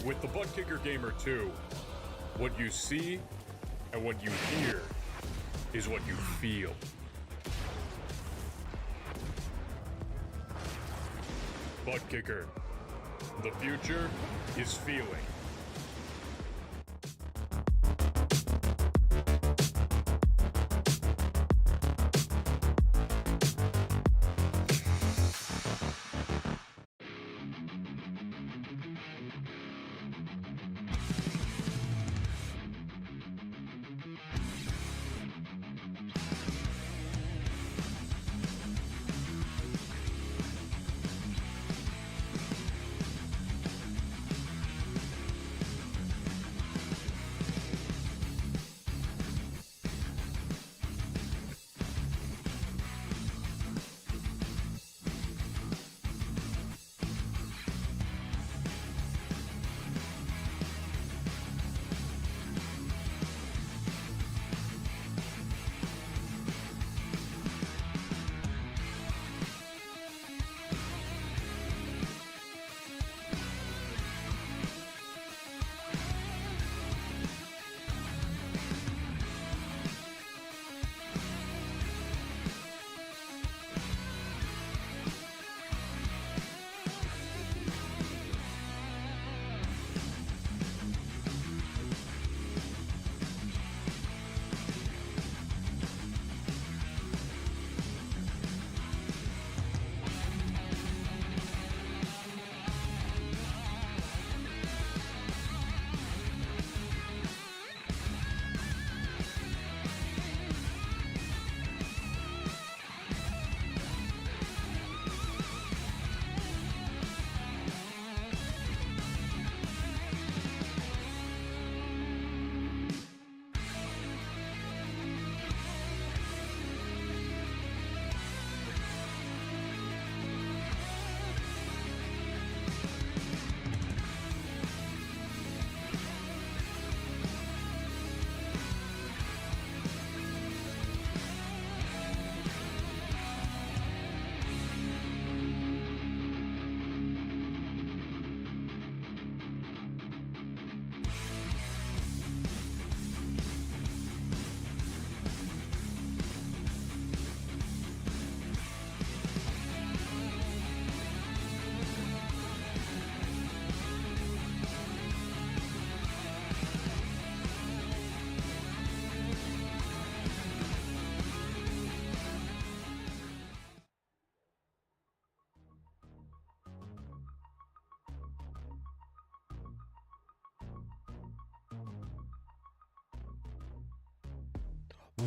With the Butt Kicker Gamer 2, what you see and what you hear is what you feel. Butt Kicker. The future is feeling.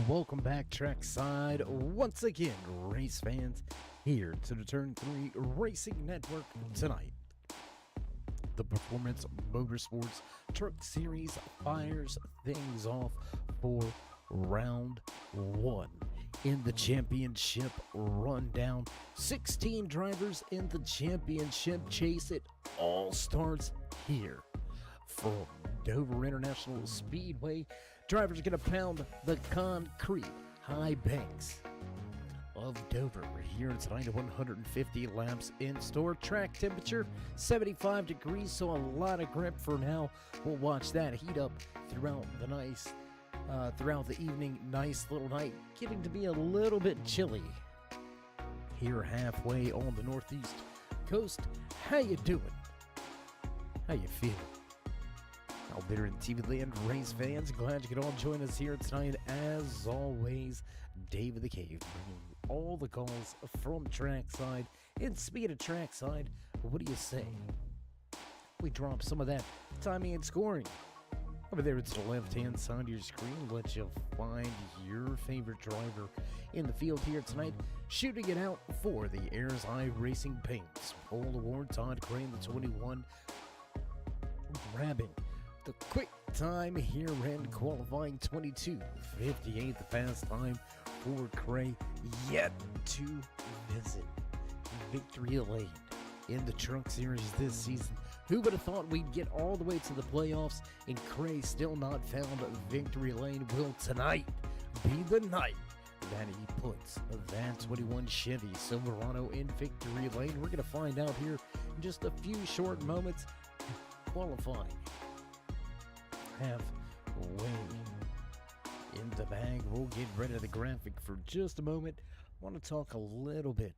Welcome back trackside once again, race fans, here to the Turn 3 Racing Network tonight. The Performance Motorsports Truck Series fires things off for round 1 in the championship rundown. 16 drivers in the championship chase. It all starts here from Dover International Speedway. Drivers are going to pound the concrete high banks of Dover here tonight. 150 laps in store. Track temperature 75 degrees, so a lot of grip for now. We'll watch that heat up throughout the evening. Nice little night, getting to be a little bit chilly here halfway on the northeast coast. How you doing? How you feeling? Out there in TV land, race fans, glad you could all join us here tonight. As always, Dave of the Cave, bringing all the calls from trackside. And speaking of trackside, what do you say we drop some of that timing and scoring over there to the left-hand side of your screen? Let you find your favorite driver in the field here tonight, shooting it out for the Ayers Eye Racing Paints Pole Award. Todd Crane, the 21, grabbing the quick time here in qualifying 22:58, the fast time for Cray, yet to visit victory lane in the Truck Series this season. Who would have thought we'd get all the way to the playoffs and Cray still not found victory lane? Will tonight be the night that he puts that 21 Chevy Silverado in victory lane? We're going to find out here in just a few short moments. qualifying. Halfway in the bag. We'll get rid of the graphic for just a moment. I want to talk a little bit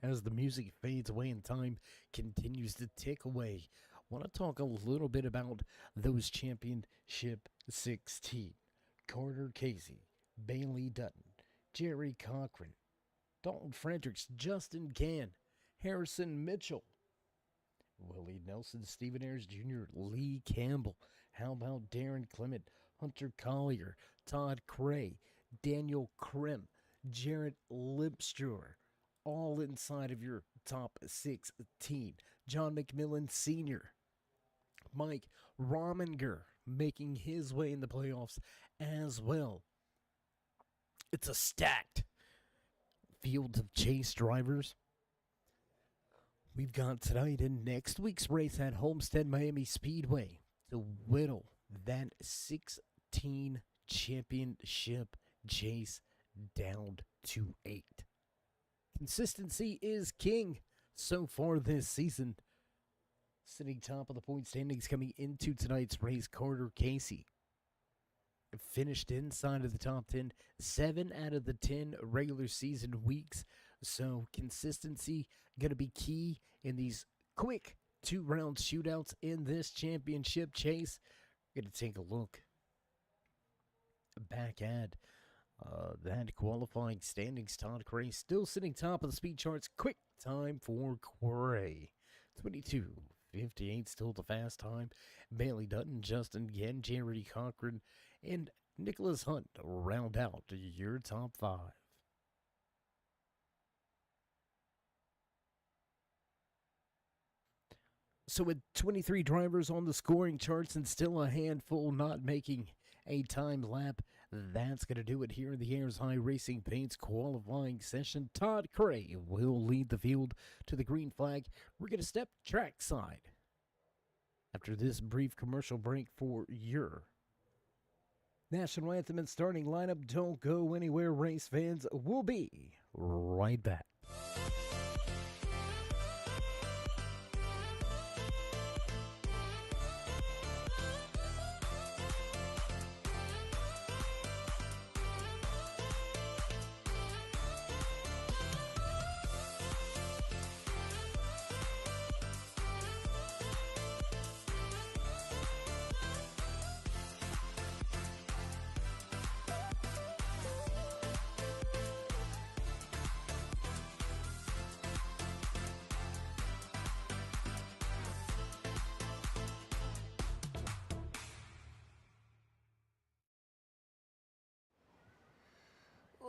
as the music fades away and time continues to tick away. I want to talk a little bit about those championship 16. Carter Casey, Bailey Dutton, Jerry Cochran, Dalton Fredericks, Justin Gann, Harrison Mitchell, Willie Nelson, Stephen Ayers Jr., Lee Campbell. How about Darren Clement, Hunter Collier, Todd Cray, Daniel Krim, Jarrett Lipstruer, all inside of your top 16. John McMillan Sr., Mike Rominger making his way in the playoffs as well. It's a stacked field of chase drivers. We've got tonight and next week's race at Homestead Miami Speedway to whittle that 16 championship chase down to 8. Consistency is king so far this season. Sitting top of the point standings coming into tonight's race, Carter Casey finished inside of the top 10, 7 out of the 10 regular season weeks. So consistency going to be key in these quick 2-round shootouts in this championship chase. We're going to take a look back at that qualifying standings. Todd Cray still sitting top of the speed charts. Quick time for Cray, 22:58, still the fast time. Bailey Dutton, Justin Gann, Jerry Cochran, and Nicholas Hunt round out your top 5. So with 23 drivers on the scoring charts and still a handful not making a time lap, that's going to do it here in the Ayers High Racing Paints qualifying session. Todd Cray will lead the field to the green flag. We're going to step trackside after this brief commercial break for your national anthem and starting lineup. Don't go anywhere, race fans. We'll be right back.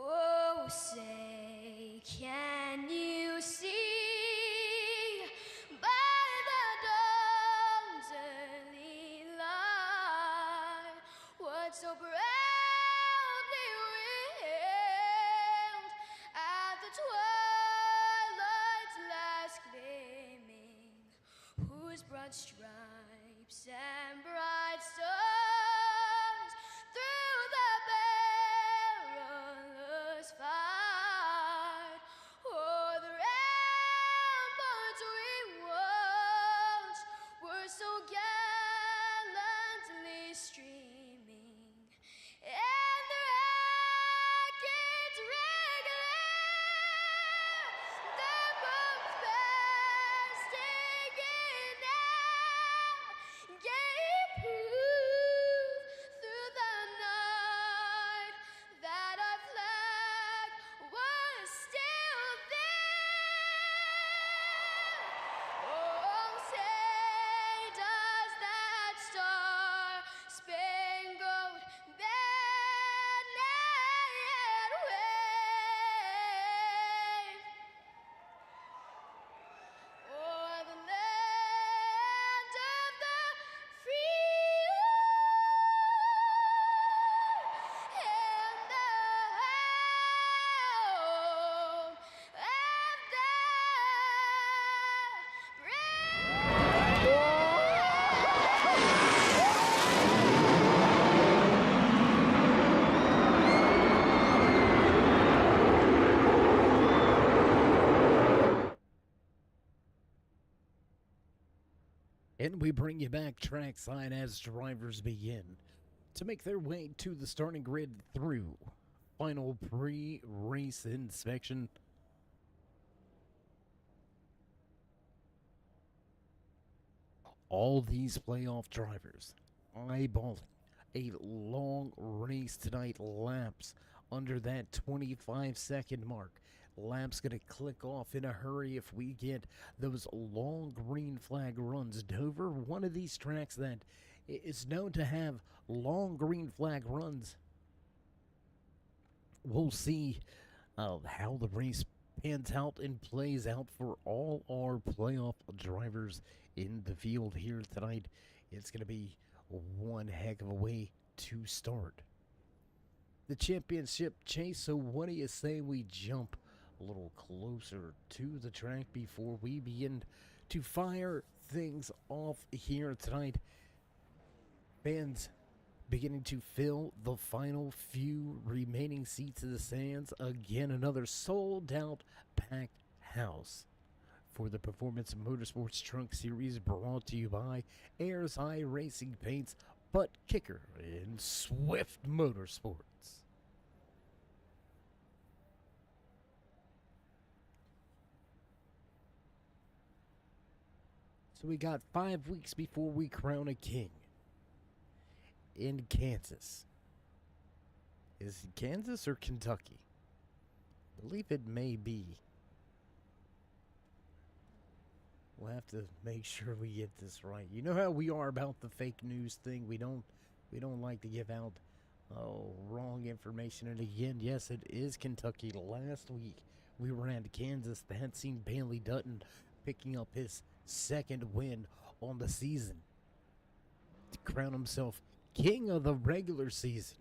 Oh, say, can you see by the dawn's early light what so proudly wailed at the twilight's last gleaming, whose broad stripes and bright stars through the perilous fight o'er the ramparts we watched were so gallantly streaming, and the rockets regular, the bombs bursting in air, gave proof And we bring you back trackside as drivers begin to make their way to the starting grid through final pre-race inspection. All these playoff drivers eyeballing a long race tonight. Laps under that 25-second mark. Laps gonna click off in a hurry if we get those long green flag runs. Dover, one of these tracks that is known to have long green flag runs. We'll see how the race pans out and plays out for all our playoff drivers in the field here tonight. It's going to be one heck of a way to start the championship chase. So what do you say we jump a little closer to the track before we begin to fire things off here tonight? Fans beginning to fill the final few remaining seats of the stands. Again, another sold-out packed house for the Performance Motorsports Trunk Series, brought to you by Ayers High Racing Paints, Butt Kicker, and Swift Motorsports. So we got 5 weeks before we crown a king in Kansas. Is it Kansas or Kentucky? I believe it may be. We'll have to make sure we get this right. You know how we are about the fake news thing. We don't like to give out wrong information. And again, yes, it is Kentucky. Last week we were at Kansas. That had seen Bailey Dutton picking up his second win on the season to crown himself king of the regular season.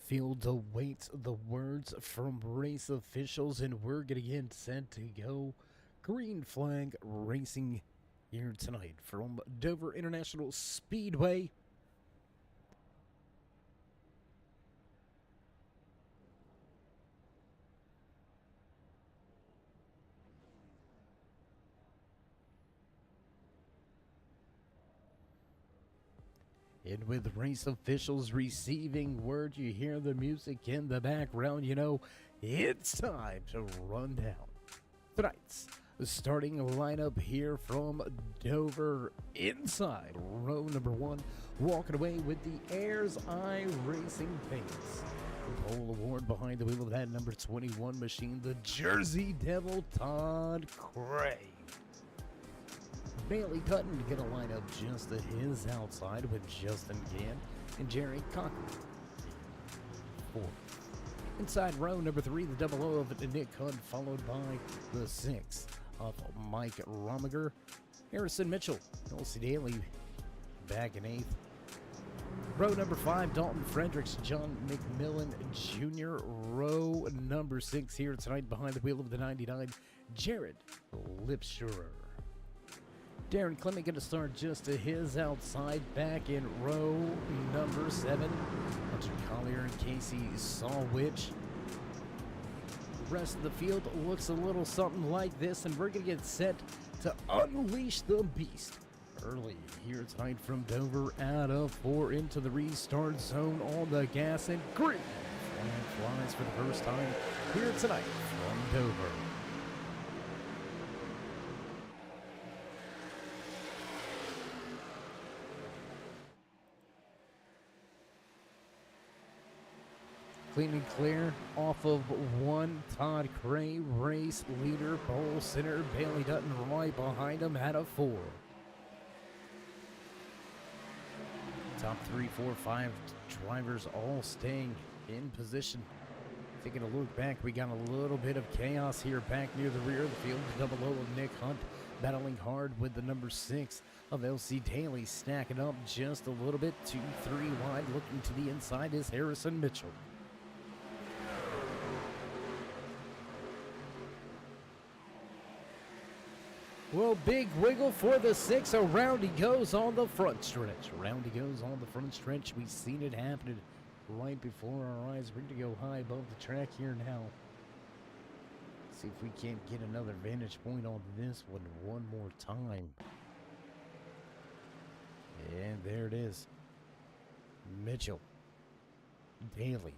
Field awaits the words from race officials, and we're going to get set to go. Green flag racing here tonight from Dover International Speedway. And with race officials receiving word, you hear the music in the background, you know it's time to run down tonight's starting lineup here from Dover. Inside row number one, walking away with the Ayers Eye Racing Paints pole award behind the wheel of that number 21 machine, the Jersey Devil, Todd Cray. Bailey Dutton going to line up just to his outside with Justin Gann and Jerry Cochran. 4. Inside row number 3, the double O of Nick Hunt, followed by the 6 of Mike Romiger. Harrison Mitchell, Elsie Daly back in 8th. Row number 5, Dalton Fredericks, John McMillan Jr. Row number 6 here tonight behind the wheel of the 99, Jared Lipschurer. Darren Clement going to start just to his outside. Back in row number 7, Hunter Collier and Casey Sawwich. The rest of the field looks a little something like this, and we're going to get set to unleash the beast early here tonight from Dover. Out of 4 into the restart zone on the gas, and green flag flies for the first time here tonight from Dover. Clean and clear off of 1, Todd Cray, race leader, pole center, Bailey Dutton right behind him at a 4. Top 3, 4, 5 drivers all staying in position. Taking a look back, we got a little bit of chaos here back near the rear of the field. Double O of Nick Hunt battling hard with the number 6 of LC Daly, stacking up just a little bit. 2, 3 wide, looking to the inside is Harrison Mitchell. Well, big wiggle for the 6. Around he goes on the front stretch. Around he goes on the front stretch. We've seen it happening right before our eyes. We're going to go high above the track here now. See if we can't get another vantage point on this one more time. And there it is. Mitchell, Daly,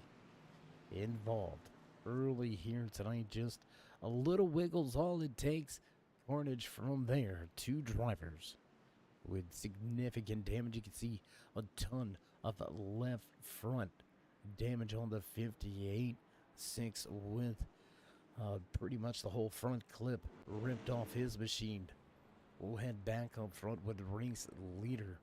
involved early here tonight. Just a little wiggle's all it takes. Carnage from there. Two drivers with significant damage. You can see a ton of left front damage on the 58. 6 with pretty much the whole front clip ripped off his machine. We'll head back up front with the race leader.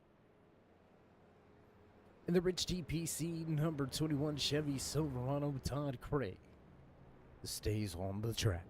In the Rich GPC number 21 Chevy Silverado, Todd Craig stays on the track.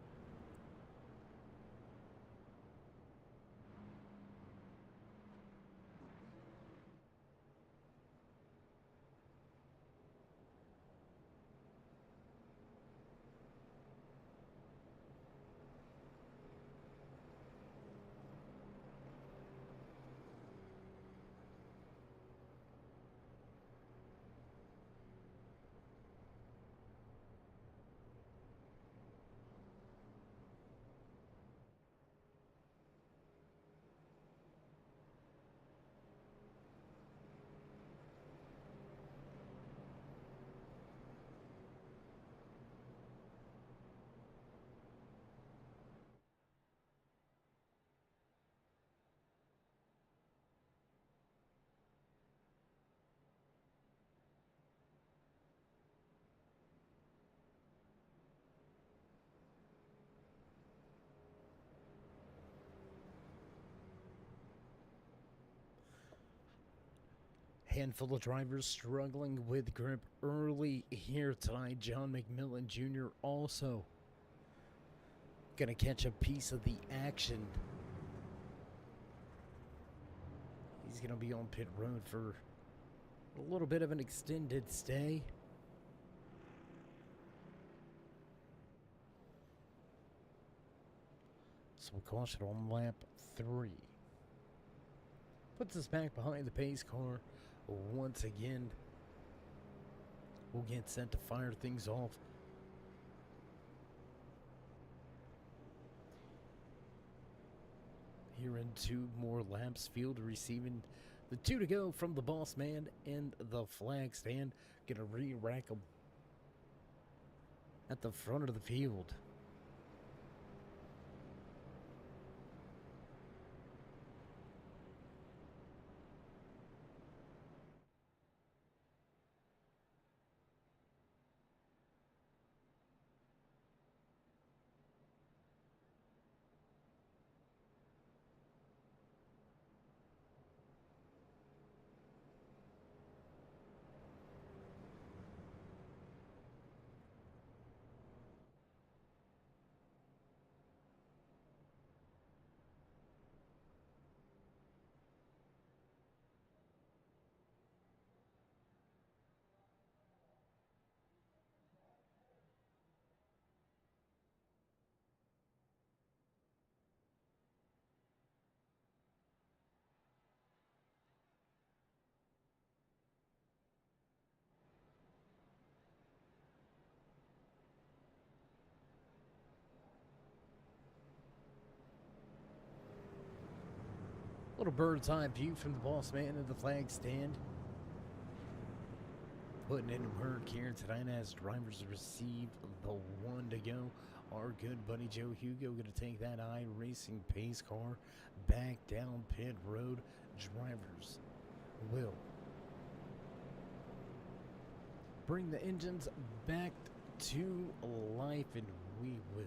Handful of drivers struggling with grip early here tonight. John McMillan Jr. also gonna catch a piece of the action. He's gonna be on pit road for a little bit of an extended stay. So caution on lap 3. Puts us back behind the pace car. Once again, we'll get set to fire things off. Here in 2 more laps, field receiving the 2 to go from the boss man and the flag stand. Gonna re-rack them at the front of the field. Little bird's eye view from the boss man and the flag stand. Putting in work here tonight as drivers receive the 1 to go. Our good buddy Joe Hugo going to take that iRacing pace car back down pit road. Drivers will bring the engines back to life, and we will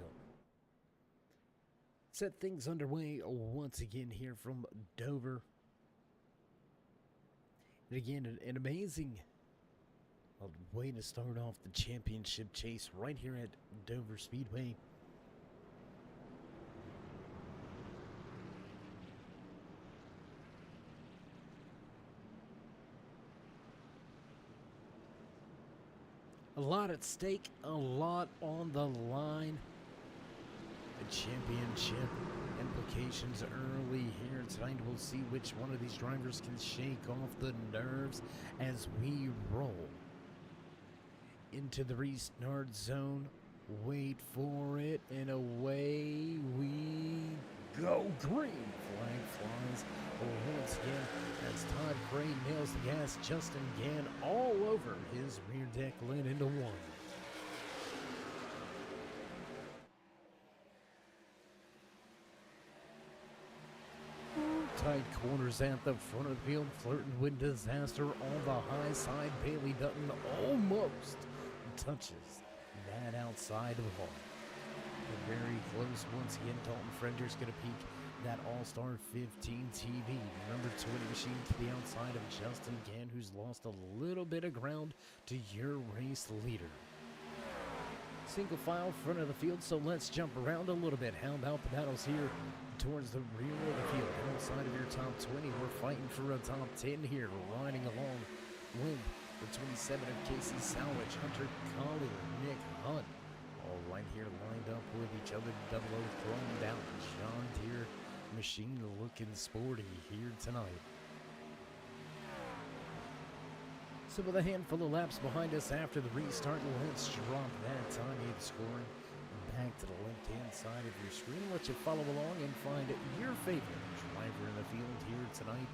set things underway once again here from Dover. And again, an amazing way to start off the championship chase right here at Dover Speedway. A lot at stake, a lot on the line. The championship implications early here tonight. We'll see which one of these drivers can shake off the nerves as we roll into the restart zone Wait for it, and away we go. Green flag flies once again as Todd Gray nails the gas. Justin Gann all over his rear deck lid into one. Tight corners at the front of the field, flirting with disaster on the high side. Bailey Dutton almost touches that outside of the ball. Very close once again. Dalton Frender's going to peak that All-Star 15 TV. Number 20 machine to the outside of Justin Gann, who's lost a little bit of ground to your race leader. Single file front of the field, so let's jump around a little bit. How about the battles here towards the rear of the field? Outside of your top 20, we're fighting for a top 10 here. Riding along with the 27 of Casey Salvage, Hunter Collier, Nick Hunt. All right here lined up with each other. Double O thrown down. John Deere machine looking sporty here tonight. So with a handful of laps behind us after the restart, let's drop that time aid scoring back to the left-hand side of your screen. Let you follow along and find your favorite driver in the field here tonight.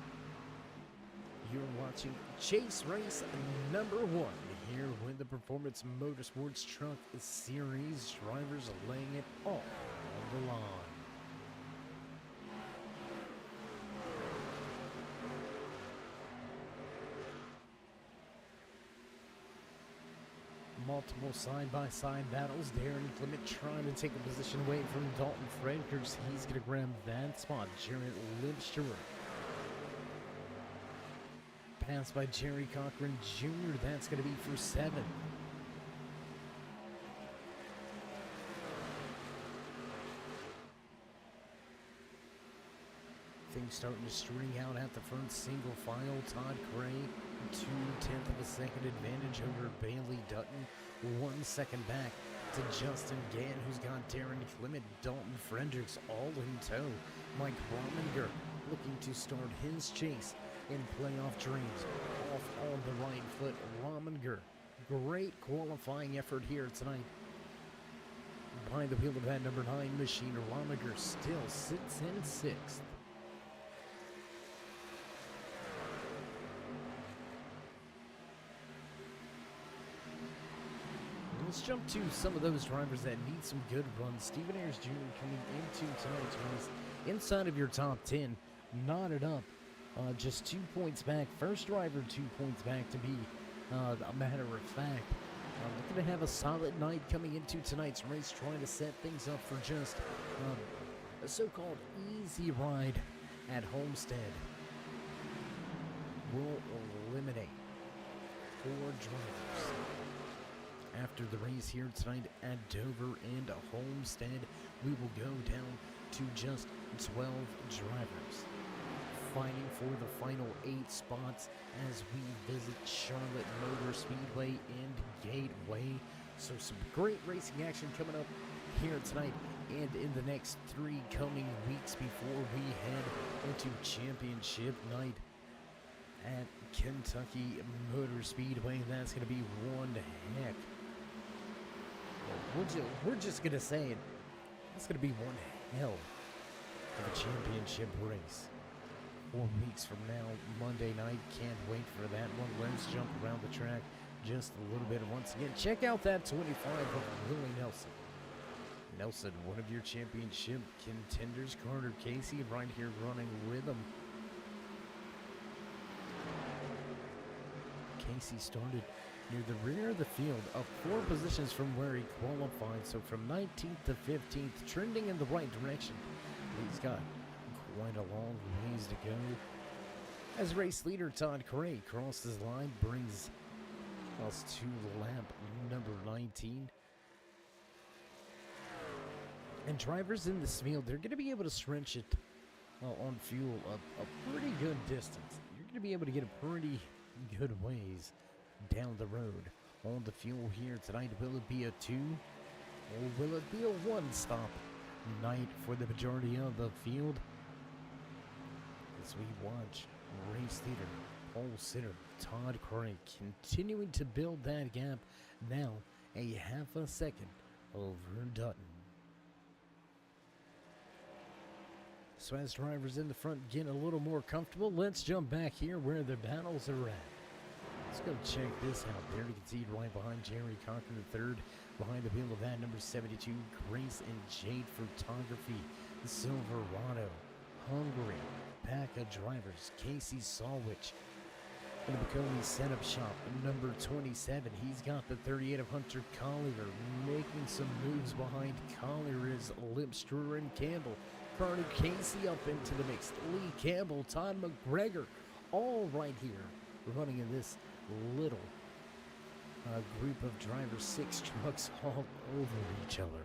You're watching Chase Race number 1 here with the Performance Motorsports Truck Series. Drivers laying it all on the line. Multiple side-by-side battles. Darren Clement trying to take a position away from Dalton Fredkers. He's going to grab that spot. Jarrett Lipster. Pass by Jerry Cochran Jr. That's going to be for 7. Things starting to string out at the front. Single file. Todd Gray, 2/10 of a second advantage over Bailey Dutton. 1 second back to Justin Gann, who's got Darren Clement. Dalton Frendricks all in tow. Mike Rominger looking to start his chase in playoff dreams. Off on the right foot, Rominger. Great qualifying effort here tonight. Behind the wheel of that number 9 machine, Rominger still sits in 6th. Let's jump to some of those drivers that need some good runs. Stephen Ayers Jr. coming into tonight's race inside of your top 10, knotted up just 2 points back. First driver 2 points back to be a matter of fact. Looking to have a solid night coming into tonight's race, trying to set things up for just a so-called easy ride at Homestead. Will eliminate 4 drivers. After the race here tonight at Dover and Homestead, we will go down to just 12 drivers, fighting for the final 8 spots as we visit Charlotte Motor Speedway and Gateway. So some great racing action coming up here tonight and in the next 3 coming weeks before we head into championship night at Kentucky Motor Speedway. That's going to be one heck. We're just going to say it. It's going to be one hell of a championship race. 4 weeks from now, Monday night. Can't wait for that one. Let's jump around the track just a little bit once again. Check out that 25 of Willie Nelson. Nelson, one of your championship contenders. Carter Casey right here running with him. Casey started near the rear of the field, up 4 positions from where he qualified. So from 19th to 15th, trending in the right direction. He's got quite a long ways to go. As race leader Todd Gray crosses the line, brings us to lap number 19. And drivers in this field, they're going to be able to stretch it on fuel a pretty good distance. You're going to be able to get a pretty good ways down the road on the fuel here tonight. Will it be a 2 or will it be a 1-stop night for the majority of the field? As we watch race leader, pole sitter Todd Gray continuing to build that gap. Now a half a second over Dutton. So as drivers in the front getting a little more comfortable, let's jump back here where the battles are at. Let's go check this out. There you can see right behind Jerry Cochran the third. Behind the wheel of that, number 72, Grace and Jade Photography. Silverado, Hungary, pack of drivers, Casey Salwich. In the Bacone Setup Shop, number 27, he's got the 38 of Hunter Collier. Making some moves behind Collier is Lipstruer and Campbell. Carter Casey up into the mix. Lee Campbell, Todd McGregor, all right here, running in this little group of drivers, 6 trucks all over each other.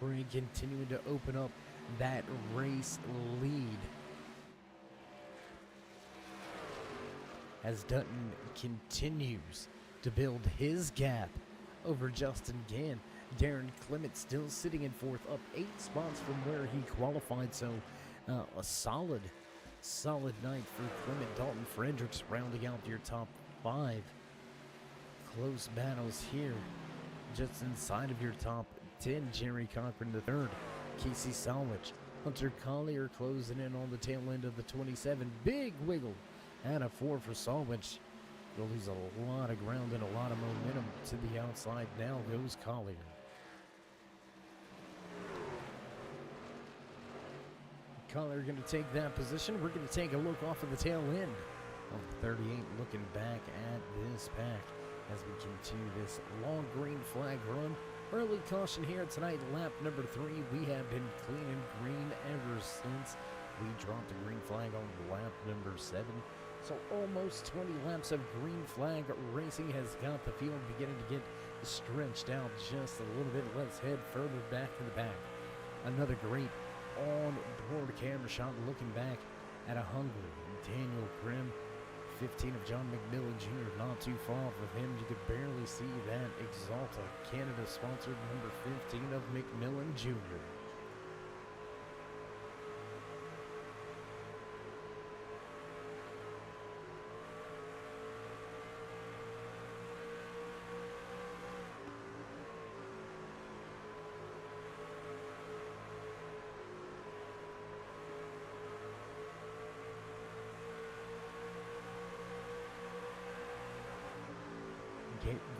We're continuing to open up that race lead as Dutton continues to build his gap over Justin Gann. Darren Clement still sitting in fourth, up 8 spots from where he qualified. So a solid night for Clement. Dalton Fredericks rounding out your top 5. Close battles here just inside of your top 10, Jerry Cochran the third, Casey Salwich, Hunter Collier closing in on the tail end of the 27. Big wiggle and a 4 for Salwich. He'll lose a lot of ground and a lot of momentum to the outside. Now goes Collier. Collier going to take that position. We're going to take a look off of the tail end of the 38, looking back at this pack as we continue this long green flag run. Early caution here tonight, lap number 3. We have been clean and green ever since we dropped the green flag on lap number 7. So almost 20 laps of green flag racing has got the field beginning to get stretched out just a little bit. Let's head further back to the back. Another great on-board camera shot looking back at a hungry Daniel Grimm. 15 of John McMillan Jr. Not too far off of him. You could barely see that Exalta Canada sponsored number 15 of McMillan Jr.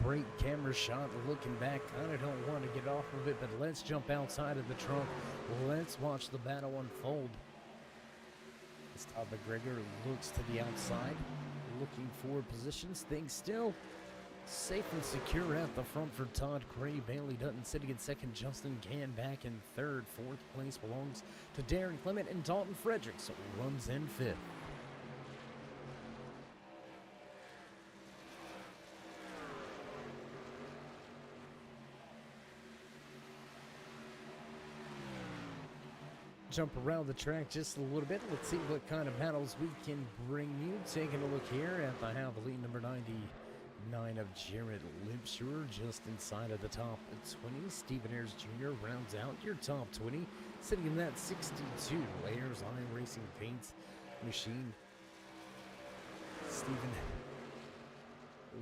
Great camera shot looking back. Kind of don't want to get off of it, but let's jump outside of the trunk. Let's watch the battle unfold. As Todd McGregor looks to the outside, looking for positions. Things still safe and secure at the front for Todd Gray. Bailey Dutton sitting in second. Justin Gann back in third. Fourth place belongs to Darren Clement, and Dalton Fredericks runs in fifth. Jump around the track just a little bit. Let's see what kind of battles we can bring you. Taking a look here at the Havoline number 99 of Jared Lipshuer, just inside of the top 20. Stephen Ayers Jr. rounds out your top 20, sitting in that 62. Ayers Eye Racing Paints machine. Stephen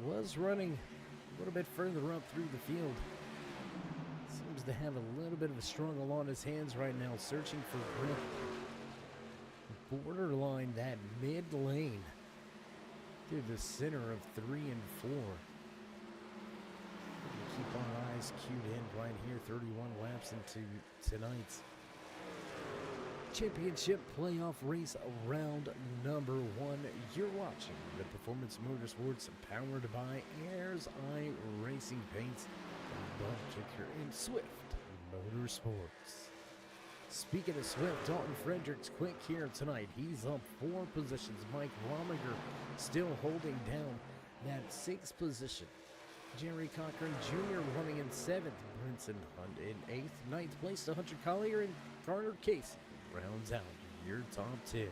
was running a little bit further up through the field. Seems to have a little bit of a struggle on his hands right now, searching for grip. Borderline that mid lane through the center of 3 and 4. Keep our eyes cued in right here. 31 laps into tonight's championship playoff race, round number 1. You're watching the Performance Motorsports, powered by Ayers Eye Racing Paints, Bud Kicker, and Swift Motorsports. Speaking of Swift, Dalton Fredericks quick here tonight. He's up 4 positions. Mike Rominger still holding down that 6th position. Jerry Cochran Jr. running in 7th, Brinson Hunt in 8th, 9th place to Hunter Collier and Garner Casey rounds out your top 10.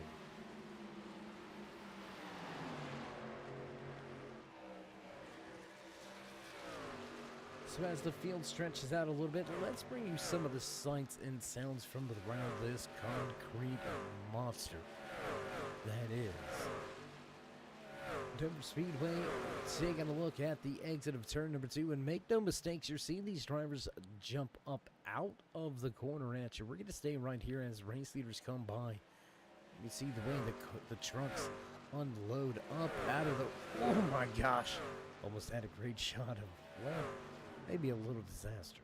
So as the field stretches out a little bit, let's bring you some of the sights and sounds from around this concrete monster that is Dover Speedway. Taking a look at the exit of turn number 2, and make no mistakes, you're seeing these drivers jump up out of the corner at you. We're going to stay right here as race leaders come by. You see the way the trucks unload up out of the... Oh my gosh! Almost had a great shot of, well, maybe a little disaster.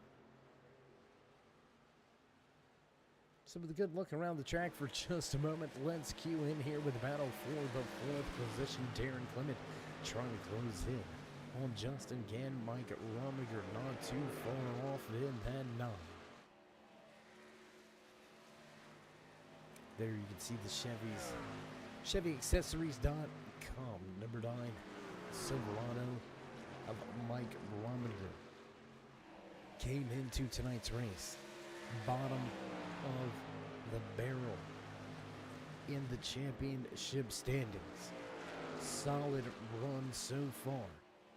Some of the good look around the track for just a moment. Let's cue in here with the battle for the 4th position. Darren Clement trying to close in on Justin Gann. Mike Romiger not too far off in that 9. There you can see the Chevys. ChevyAccessories.com. Number 9, Silverado of Mike Romiger came into tonight's race bottom of the barrel in the championship standings. Solid run so far.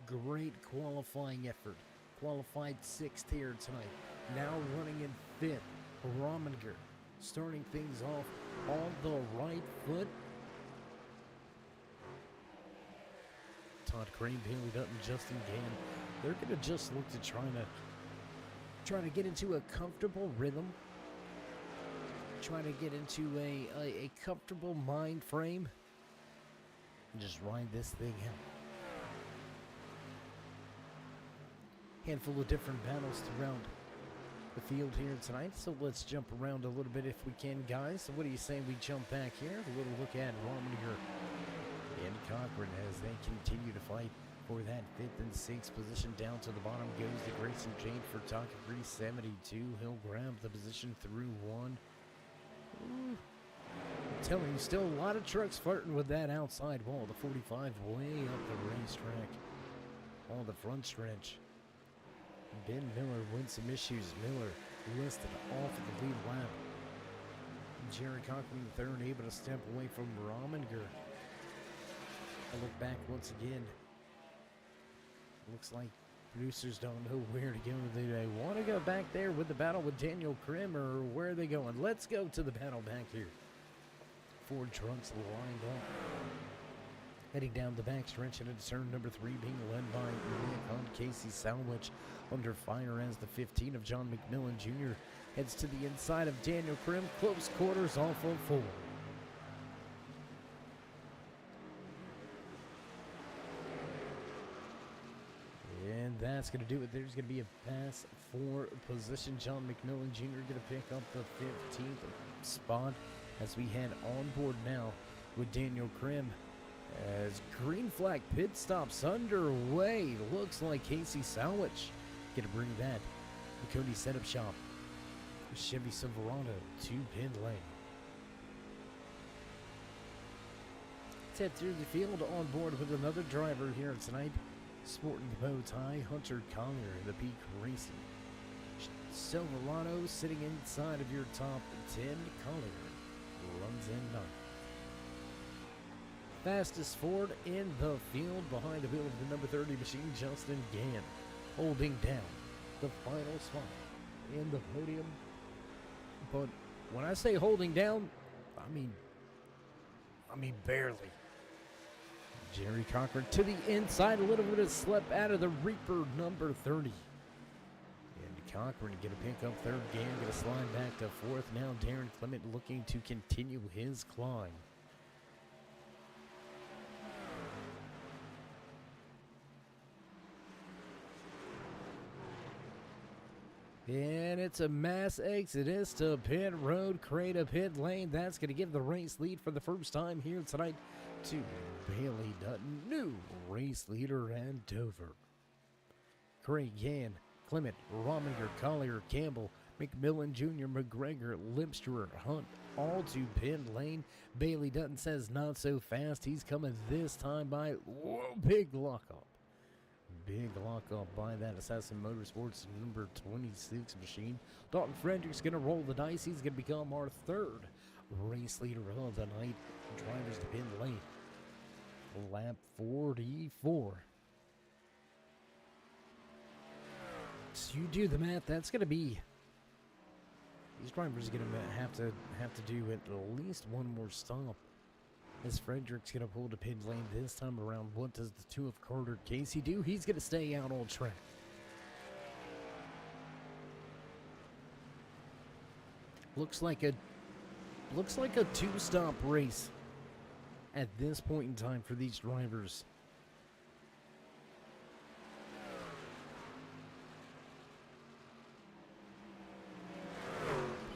Great qualifying effort. Qualified 6th here tonight. Now running in 5th. Rominger starting things off on the right foot. Todd Crane, Bailey Dutton, Justin Gann. They're going to just look to try to get into a comfortable rhythm. Trying to get into a comfortable mind frame and just ride this thing out. Handful of different battles throughout the field here tonight, so let's jump around a little bit if we can, guys. So what do you say we jump back here? A little look at Rominger and Cochran as they continue to fight for that 5th and 6th position. Down to the bottom goes the Grayson Jane for Taka 372. He'll grab the position through 1. I'm telling you, still a lot of trucks flirting with that outside wall. The 45 way up the racetrack on the front stretch. Ben Miller wins some issues. Miller listed off of the lead lap. Jerry Cochran third, able to step away from Rominger. I look back once again. Looks like producers don't know where to go. Do they want to go back there with the battle with Daniel Krim, or where are they going? Let's go to the battle back here. 4 trucks lined up. Heading down the back stretch into turn number 3, being led by Nick Hunt. Casey Sandwich under fire as the 15 of John McMillan Jr. heads to the inside of Daniel Krim. Close quarters off of 4. And that's going to do it. There's going to be a pass for position. John McMillan Jr. going to pick up the 15th spot as we head on board now with Daniel Krim. As green flag pit stops underway. Looks like Casey Sandwich going to bring that. The Cody Setup Shop. Chevy Silverado to pit lane. Let's head through the field on board with another driver here tonight. Sporting the bow tie, Hunter Collier, the Peak Racing. Silverado sitting inside of your top 10. Collier runs in 9th. Fastest Ford in the field behind the wheel of the number 30 machine, Justin Gann, holding down the final spot in the podium. But when I say holding down, I mean barely. Jerry Cochran to the inside, a little bit of slip out of the Reaper number 30. And Cochran going to pick up third. Gann going to slide back to 4th. Now Darren Clement looking to continue his climb. And it's a mass exodus to pit road, create a pit lane. That's going to give the race lead for the first time here tonight to Bailey Dutton, new race leader at Dover. Craig Gann, Clement, Rominger, Collier, Campbell, McMillan Jr., McGregor, Lipster, Hunt, all to pit lane. Bailey Dutton says not so fast. He's coming this time by. Whoa, big lockup. big lock up by that Assassin Motorsports number 26 machine. Dalton Frederick's going to roll the dice. He's going to become our third race leader of the night. Drivers to pin lane. Lap 44. So you do the math, that's going to be... These drivers are going to have to do at least one more stop. As Frederick's going to pull to pin lane this time around. What does the two of Carter Casey do? He's going to stay out on track. Looks like a two-stop race at this point in time for these drivers.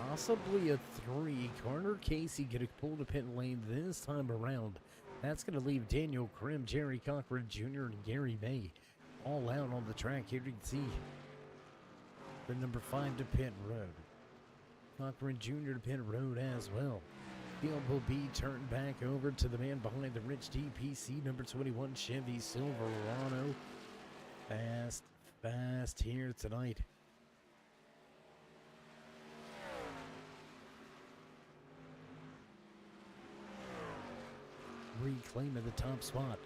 Possibly a 3. Carter Casey going to pull to pit lane this time around. That's going to leave Daniel Krim, Jerry Cochran Jr., and Gary May all out on the track. Here you can see the number 5 to pit road. Cochran Jr. to pit road as well. Field will be turned back over to the man behind the Rich DPC, number 21 Chevy Silverado. Fast here tonight. Reclaiming the top spot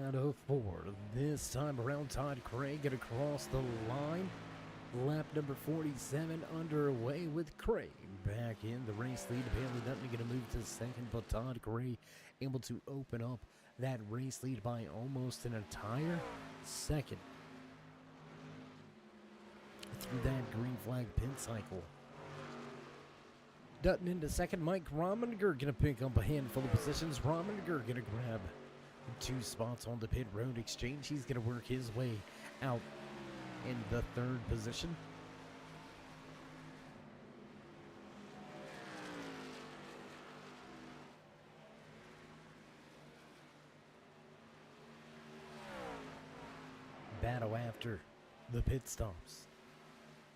out of 4. This time around, Todd Craig going to cross the line. Lap number 47 underway with Craig back in the race lead. Bailey Dutton going to move to second, but Todd Craig able to open up that race lead by almost an entire second through that green flag pin cycle. Dutton into second. Mike Rominger going to pick up a handful of positions. Rominger going to grab 2 spots on the pit road exchange. He's going to work his way out in the 3rd position. Battle after the pit stops.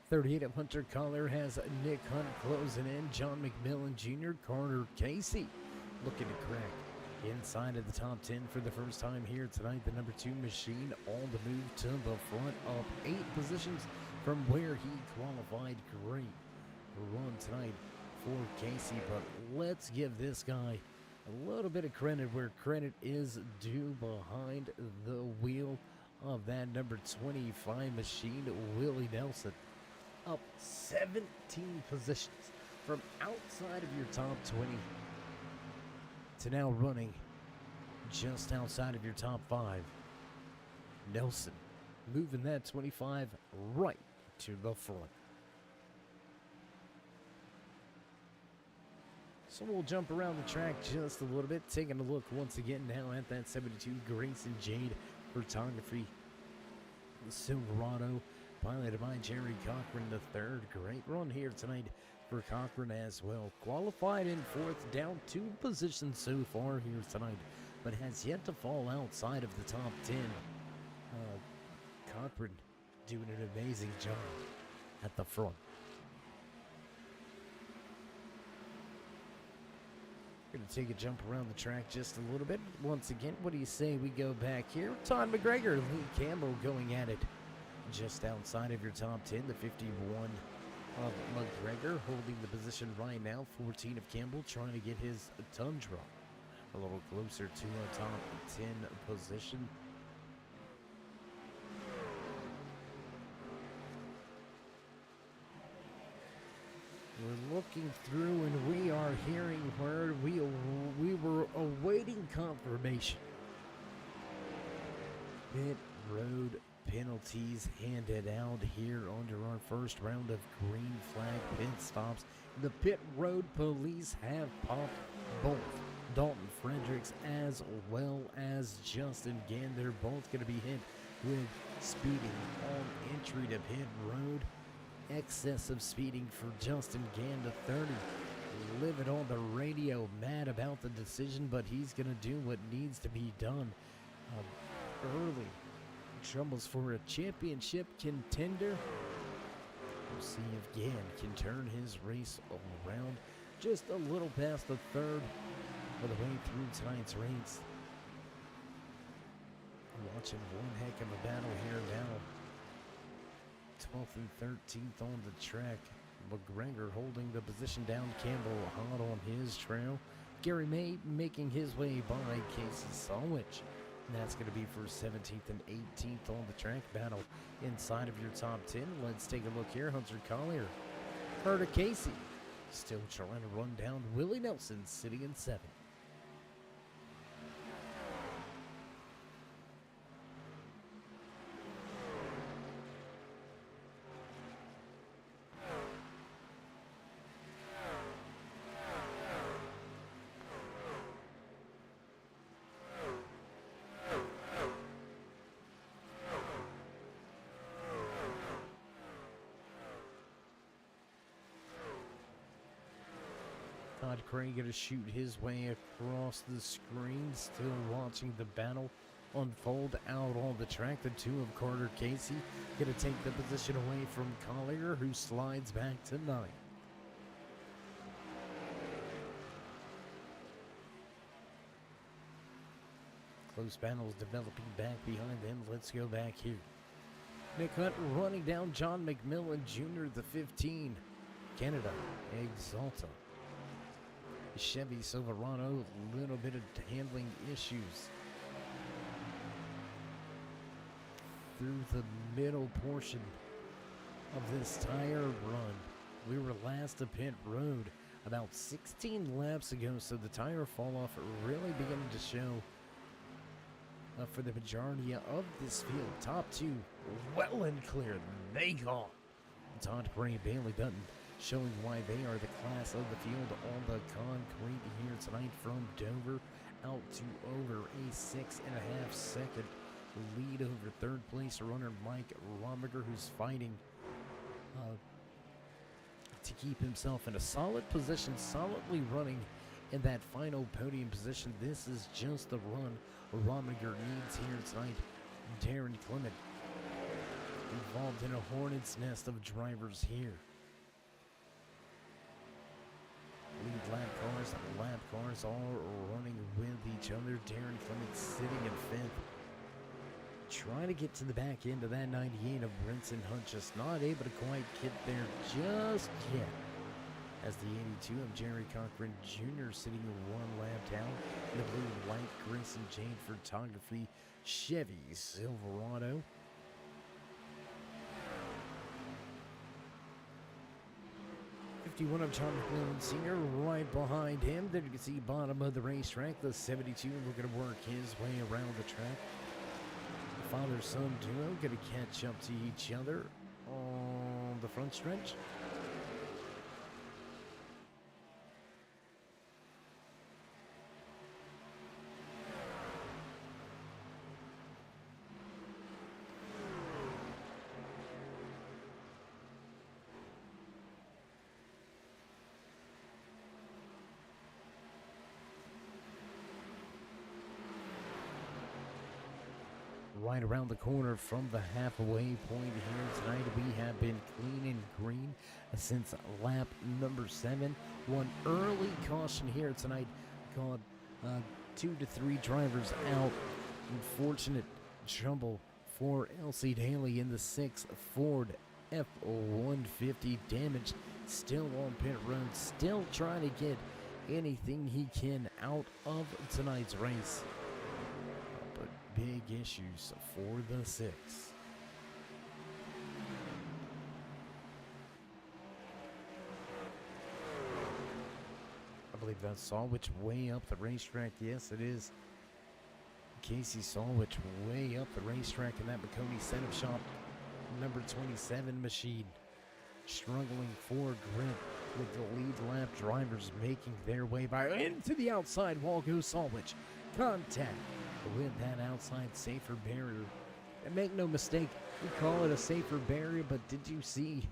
38 of Hunter Collar has Nick Hunt closing in. John McMillan Jr., Carter Casey looking to crack inside of the top 10 for the first time here tonight. The number 2 machine on the move to the front, up 8 positions from where he qualified. Great run tonight for Casey, but let's give this guy a little bit of credit where credit is due behind the wheel of that number 25 machine, Willie Nelson. Up 17 positions from outside of your top 20 to now running just outside of your top 5. Nelson moving that 25 right to the front. So we'll jump around the track just a little bit, taking a look once again now at that 72 Grayson Jade photography. The Silverado, piloted by Jerry Cochran III. Great run here tonight for Cochran as well. Qualified in 4th, down 2 positions so far here tonight, but has yet to fall outside of the top 10. Cochran doing an amazing job at the front. Going to take a jump around the track just a little bit. Once again, what do you say we go back here? Todd McGregor, Lee Campbell going at it just outside of your top 10. The 51 of McGregor holding the position right now. 14 of Campbell trying to get his Tundra a little closer to a top 10 position. We're looking through and we are hearing word. We were awaiting confirmation. Pit road penalties handed out here under our first round of green flag pit stops. The pit road police have popped both Dalton Fredericks as well as Justin Gann. They're both going to be hit with speeding on entry to pit road. Excessive speeding for Justin Gann to 30. Livid on the radio, mad about the decision, but he's going to do what needs to be done early. Troubles for a championship contender. We'll see if Gann can turn his race around. Just a little past the 3rd of the way through tonight's race. Watching one heck of a battle here now. 12th and 13th on the track. McGregor holding the position down. Campbell hot on his trail. Gary May making his way by Casey Solwich. And that's going to be for 17th and 18th on the track. Battle inside of your top 10. Let's take a look here. Hunter Collier. Carter Casey still trying to run down Willie Nelson, sitting in 7th. Todd Craig going to shoot his way across the screen, still watching the battle unfold out on the track. The two of Carter Casey going to take the position away from Collier, who slides back to 9. Close battles developing back behind them. Let's go back here. Nick Hunt running down John McMillan Jr., the 15. Canada, Exalta. Chevy Silverado, a little bit of handling issues through the middle portion of this tire run. We were last to pit road about 16 laps ago, so the tire fall off really beginning to show for the majority of this field. Top 2 well and clear, they gone. Todd Gray, Bailey Dutton showing why they are the class of the field on the concrete here tonight from Dover, out to over a 6.5 second lead over third place runner Mike Romiger, who's fighting to keep himself in a solid position, solidly running in that final podium position. This is just the run Romiger needs here tonight. Darren Clement involved in a hornet's nest of drivers here. Lead lap cars all running with each other. Darren Clement sitting in 5th. Trying to get to the back end of that 98 of Brinson Hunt, just not able to quite get there just yet. As the 82 of Jerry Cochran Jr. sitting 1 lap down. The blue light Grayson Jane Photography Chevy Silverado. 51 of John McMillan Sr. right behind him. There you can see bottom of the racetrack. The 72 looking to work his way around the track. The father-son duo going to catch up to each other on the front stretch. Right around the corner from the halfway point here tonight, we have been clean and green since lap number 7. One early caution here tonight called 2 to 3 drivers out. Unfortunate trouble for Elsie Daly in the 6 Ford F-150. Damage still on pit road, still trying to get anything he can out of tonight's race. Big issues for the 6. I believe that's Solwich way up the racetrack. Yes, it is. Casey Solwich way up the racetrack in that McConey setup shop. Number 27 machine. Struggling for grip with the lead lap drivers making their way by. Into the outside wall goes Solwich. Contact with that outside safer barrier. And make no mistake, we call it a safer barrier, but did you see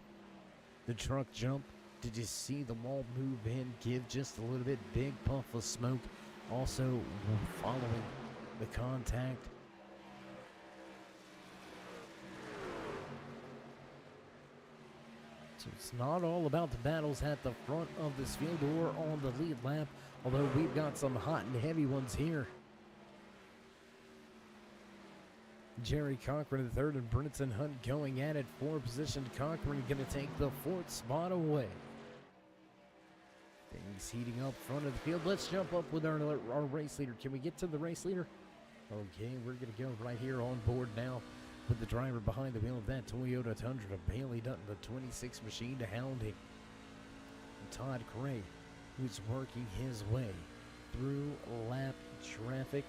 the truck jump? Did you see the wall move in, give just a little bit, big puff of smoke? Also following the contact. So it's not all about the battles at the front of this field or on the lead lap, although we've got some hot and heavy ones here. Jerry Cochran in third, and Brinson Hunt going at it for position. Cochran going to take the fourth spot away. Things heating up front of the field. Let's jump up with our race leader. Can we get to the race leader? Okay, we're going to go right here on board now with the driver behind the wheel of that Toyota Tundra, Bailey Dutton, the 26 machine to hound him. Todd Cray, who's working his way through lap traffic.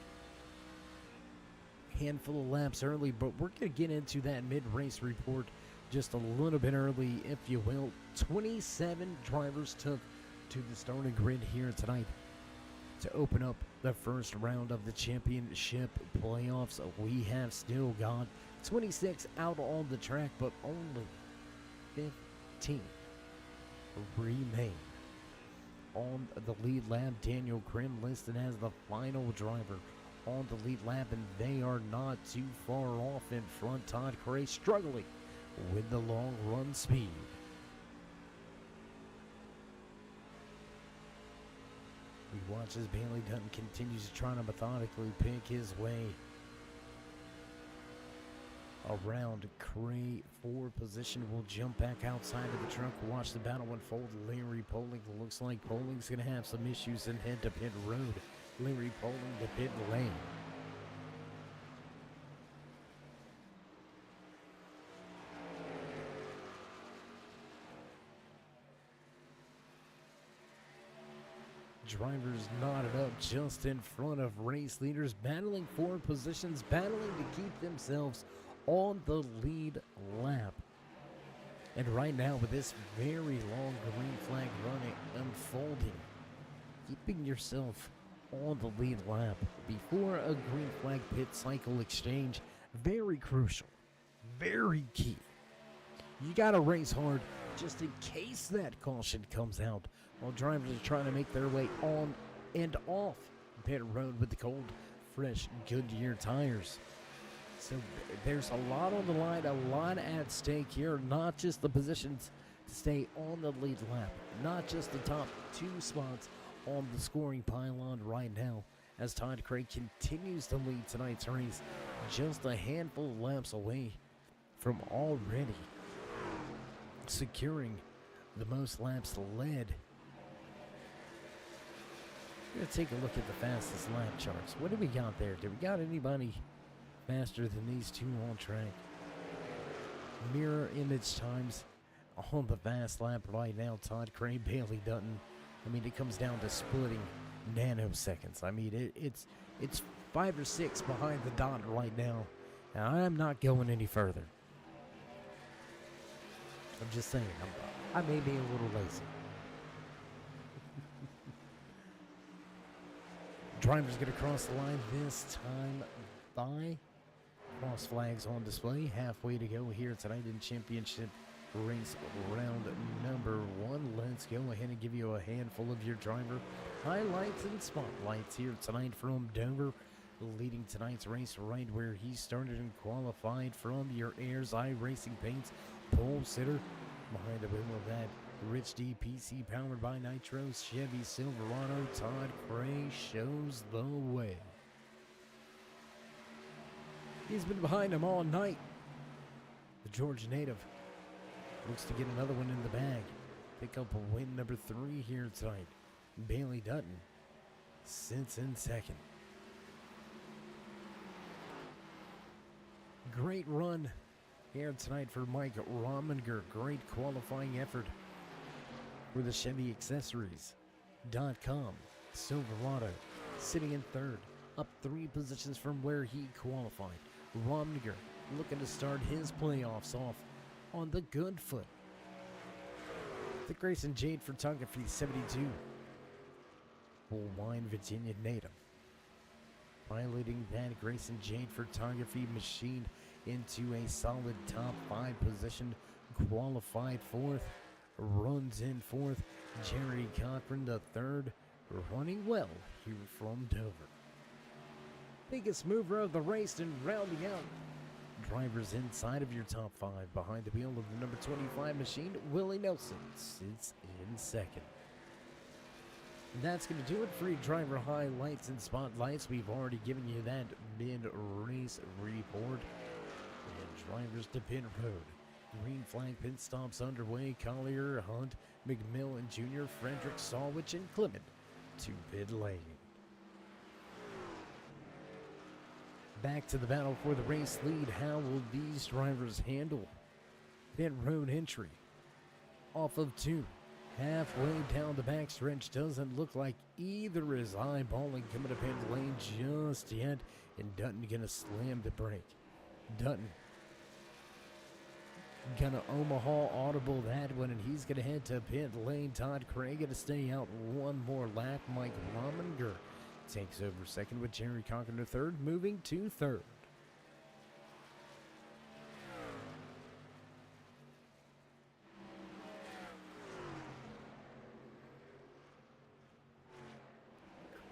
Handful of laps early, but we're going to get into that mid-race report just a little bit early, if you will. 27 drivers took to the starting grid here tonight to open up the first round of the championship playoffs. We have still got 26 out on the track, but only 15 remain. On the lead lap, Daniel Krim listed as the final driver on the lead lap, and they are not too far off in front. Todd Cray struggling with the long run speed. We watch as Bailey Dutton continues to try to methodically pick his way around Cray for position. Will jump back outside of the truck. Watch the battle unfold. Larry Poling, looks like Poling's going to have some issues and head to pit road. Larry Poling to pit lane. Drivers knotted up just in front of race leaders, battling for positions, battling to keep themselves on the lead lap. And right now, with this very long green flag running, unfolding, keeping yourself on the lead lap before a green flag pit cycle exchange, very crucial, very key. You got to race hard just in case that caution comes out, while drivers are trying to make their way on and off pit road with the cold, fresh Goodyear tires. So there's a lot on the line, a lot at stake here, not just the positions to stay on the lead lap, not just the top two spots on the scoring pylon right now, as Todd Cray continues to lead tonight's race, just a handful of laps away from already securing the most laps led. We're going to take a look at the fastest lap charts. What do we got there? Do we got anybody faster than these two on track? Mirror image times on the fast lap right now. Todd Cray, Bailey Dutton. I mean, it comes down to splitting nanoseconds. I mean, it's 5 or 6 behind the dot right now. And I'm not going any further. I'm just saying, I may be a little lazy. Drivers get across the line this time by cross flags on display. Halfway to go here tonight in championship race round number 1. Let's go ahead and give you a handful of your driver highlights and spotlights here tonight from Dover. Leading tonight's race right where he started and qualified from your Ayers iRacing Paints pole sitter. Behind the wheel of that Rich DPC powered by Nitro's Chevy Silverado, Todd Cray shows the way. He's been behind him all night. The Georgia native looks to get another one in the bag. Pick up a win number 3 here tonight. Bailey Dutton sits in second. Great run here tonight for Mike Rominger. Great qualifying effort for the Chevy Accessories.com. Silverado sitting in third, up 3 positions from where he qualified. Rominger looking to start his playoffs off on the good foot. The Grayson Jade Photography 72. Bullwine, Virginia native. Piloting that Grayson Jade Photography machine into a solid top 5 position. Qualified 4th. Runs in 4th. Jerry Cochran the 3rd. Running well here from Dover. Biggest mover of the race and rounding out drivers inside of your top 5. Behind the wheel of the number 25 machine, Willie Nelson sits in second. That's going to do it for your driver highlights and spotlights. We've already given you that mid-race report. drivers to pit road. Green flag pit stops underway. Collier, Hunt, McMillan Jr., Frederick, Sawich, and Clement to pit lane. Back to the battle for the race lead. How will these drivers handle pit road entry? Off of 2. Halfway down the backstretch, doesn't look like either is eyeballing coming to pit lane just yet. And Dutton gonna slam the brake. Dutton gonna Omaha audible that one, and he's gonna head to pit lane. Todd Craig gonna stay out one more lap. Mike Rominger takes over second with Jerry Cochran third, moving to third.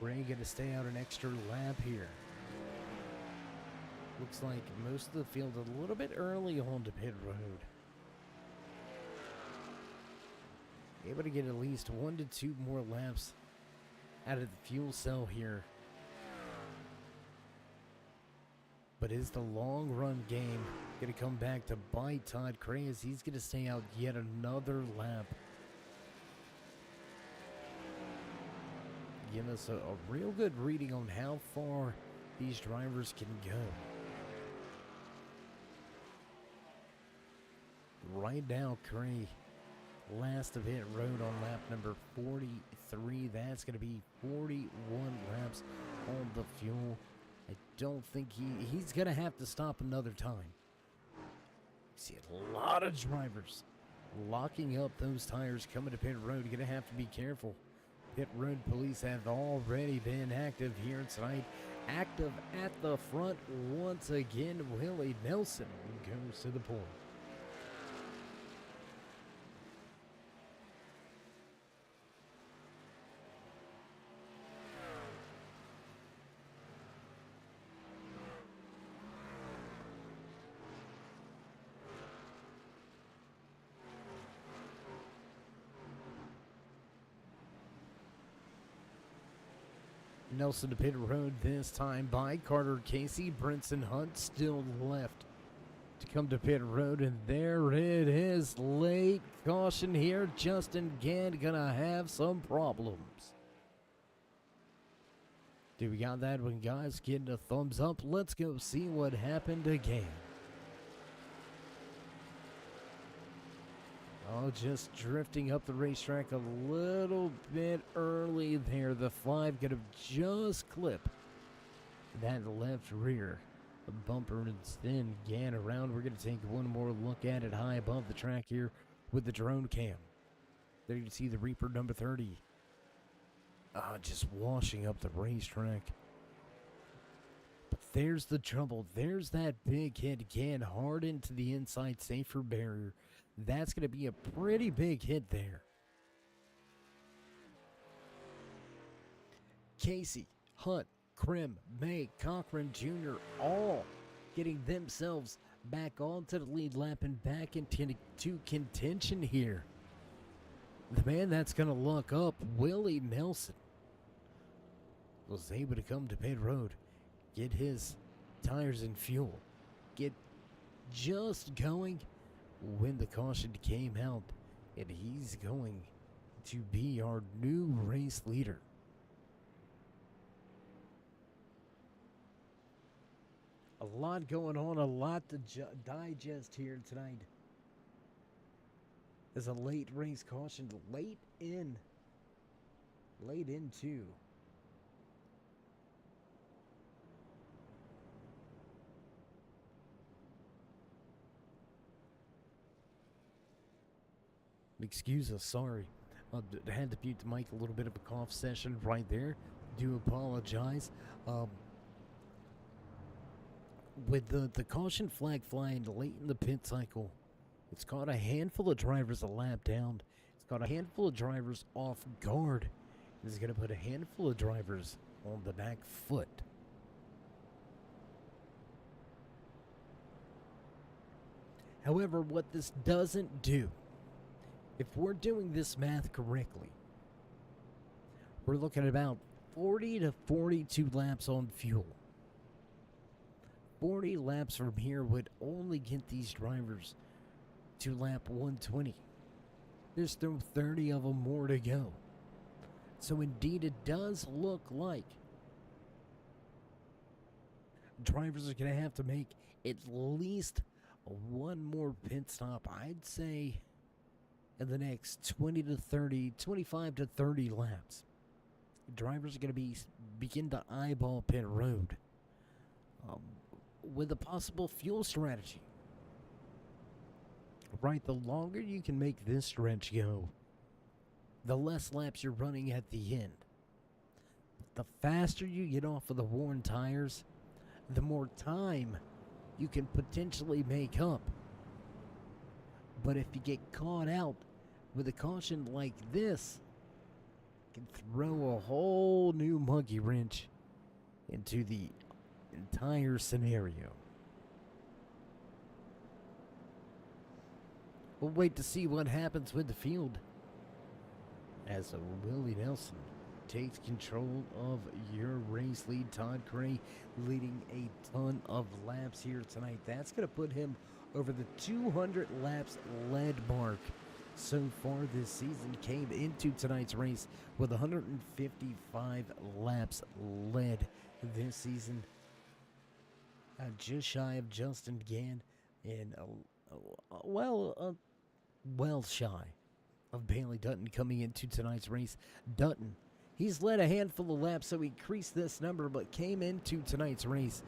Craig gonna stay out an extra lap here. Looks like most of the field a little bit early on to pit road. Able to get at least 1 to 2 more laps out of the fuel cell here. But is the long run game going to come back to bite Todd Craig as he's going to stay out yet another lap? Give us a real good reading on how far these drivers can go. Right now, Craig, last of hit road on lap number 43. That's going to be 41 laps on the fuel. I don't think he's going to have to stop another time. See a lot of drivers locking up those tires coming to pit road. You're going to have to be careful. Pit road police have already been active here tonight. Active at the front once again. Willie Nelson goes to the point. Nelson to pit road this time by Carter Casey. Brinson Hunt still left to come to pit road, and there it is. Late caution here. Justin Gant gonna have some problems. Do we got that one, guys? Getting a thumbs up. Let's go see what happened again. Oh, just drifting up the racetrack a little bit early there. The 5 could have just clipped that left rear bumper, and then Gann around. We're going to take one more look at it high above the track here with the drone cam. There you can see the Reaper number 30. Just washing up the racetrack. But there's the trouble. There's that big hit again, hard into the inside safer barrier. That's going to be a pretty big hit there. Casey, Hunt, Krim, May, Cochran Jr. all getting themselves back onto the lead lap and back into contention here. The man that's going to look up, Willie Nelson, was able to come to pit road, get his tires and fuel, get just going when the caution came out, and he's going to be our new race leader. A lot going on, a lot to digest here tonight. There's a late race caution, late into. Excuse us, sorry. I had to mute the mic, a little bit of a cough session right there. Do apologize. With the caution flag flying late in the pit cycle, it's caught a handful of drivers a lap down. It's caught a handful of drivers off guard. It's going to put a handful of drivers on the back foot. However, what this doesn't do, if we're doing this math correctly, we're looking at about 40 to 42 laps on fuel. 40 laps from here would only get these drivers to lap 120. There's still 30 of them more to go. So indeed, it does look like drivers are going to have to make at least one more pit stop, I'd say, in the next 25 to 30 laps. Drivers are going to begin to eyeball pit road with a possible fuel strategy. Right, the longer you can make this stretch go, the less laps you're running at the end. The faster you get off of the worn tires, the more time you can potentially make up. But if you get caught out with a caution like this, it can throw a whole new monkey wrench into the entire scenario. We'll wait to see what happens with the field as Willie Nelson takes control of your race lead. Todd Gray leading a ton of laps here tonight. That's going to put him over the 200 laps led mark so far this season. Came into tonight's race with 155 laps led this season. Just shy of Justin Gann and well shy of Bailey Dutton coming into tonight's race. Dutton, he's led a handful of laps, so he increased this number, but came into tonight's race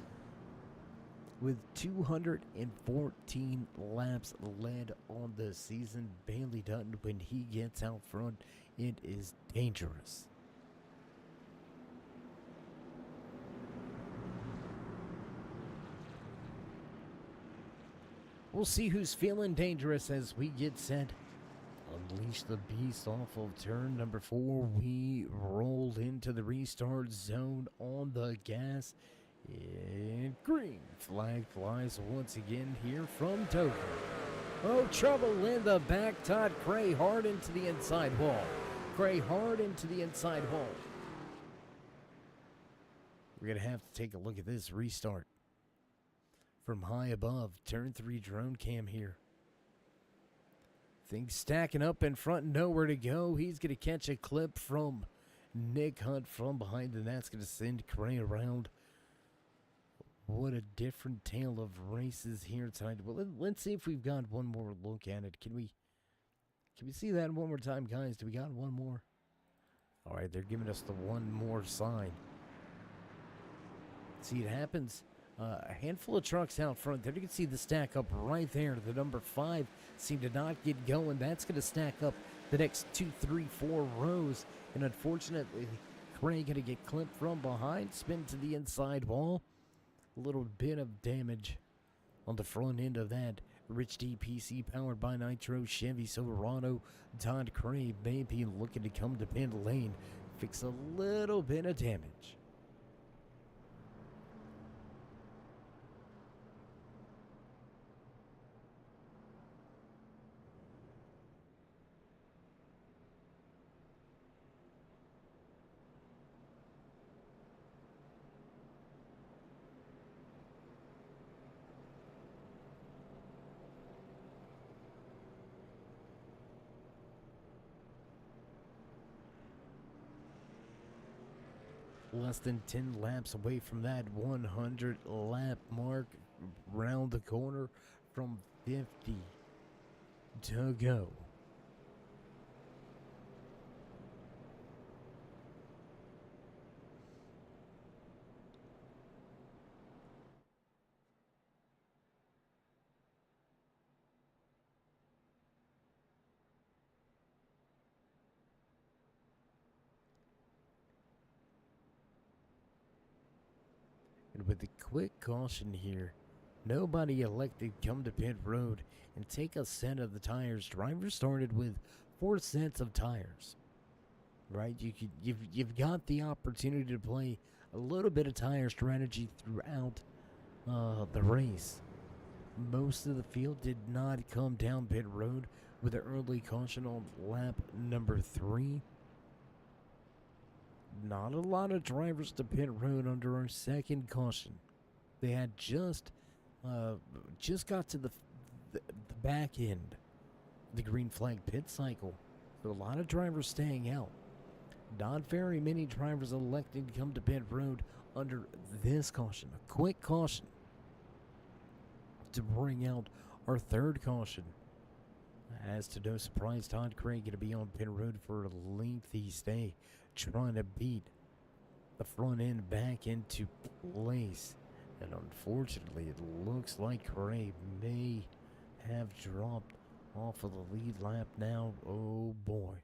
with 214 laps led on the season. Bailey Dutton, when he gets out front, it is dangerous. We'll see who's feeling dangerous as we get set. Unleash the beast off of turn number 4. We roll into the restart zone on the gas. And green flag flies once again here from Dover. Oh, trouble in the back. Todd Gray hard into the inside wall. Gray hard into the inside wall. We're going to have to take a look at this restart from high above. Turn 3 drone cam here. Things stacking up in front, nowhere to go. He's going to catch a clip from Nick Hunt from behind, and that's going to send Gray around. What a different tale of races here tonight. Well, let's see if we've got one more look at it. Can we see that one more time, guys? Do we got one more? All right, they're giving us the one more sign. See, it happens. A handful of trucks out front. There you can see the stack up right there. The number 5 seemed to not get going. That's going to stack up the next 2, 3, 4 rows. And unfortunately, Gray going to get clipped from behind. Spin to the inside wall. A little bit of damage on the front end of that. Rich DPC powered by Nitro Chevy Silverado. Todd Gray maybe looking to come to pit lane. Fix a little bit of damage. Less than 10 laps away from that 100 lap mark. Round the corner from 50 to go. And with the quick caution here, nobody elected come to pit road and take a set of the tires. Drivers started with 4 sets of tires. Right? You've got the opportunity to play a little bit of tire strategy throughout the race. Most of the field did not come down pit road with an early caution on lap number 3. Not a lot of drivers to pit road under our second caution. They had just got to the back end, the green flag pit cycle. So a lot of drivers staying out. Not very many drivers electing to come to pit road under this caution. A quick caution to bring out our third caution. As to no surprise, Todd Craig going to be on pit road for a lengthy stay, trying to beat the front end back into place. And unfortunately, it looks like Craig may have dropped off of the lead lap now. Oh boy.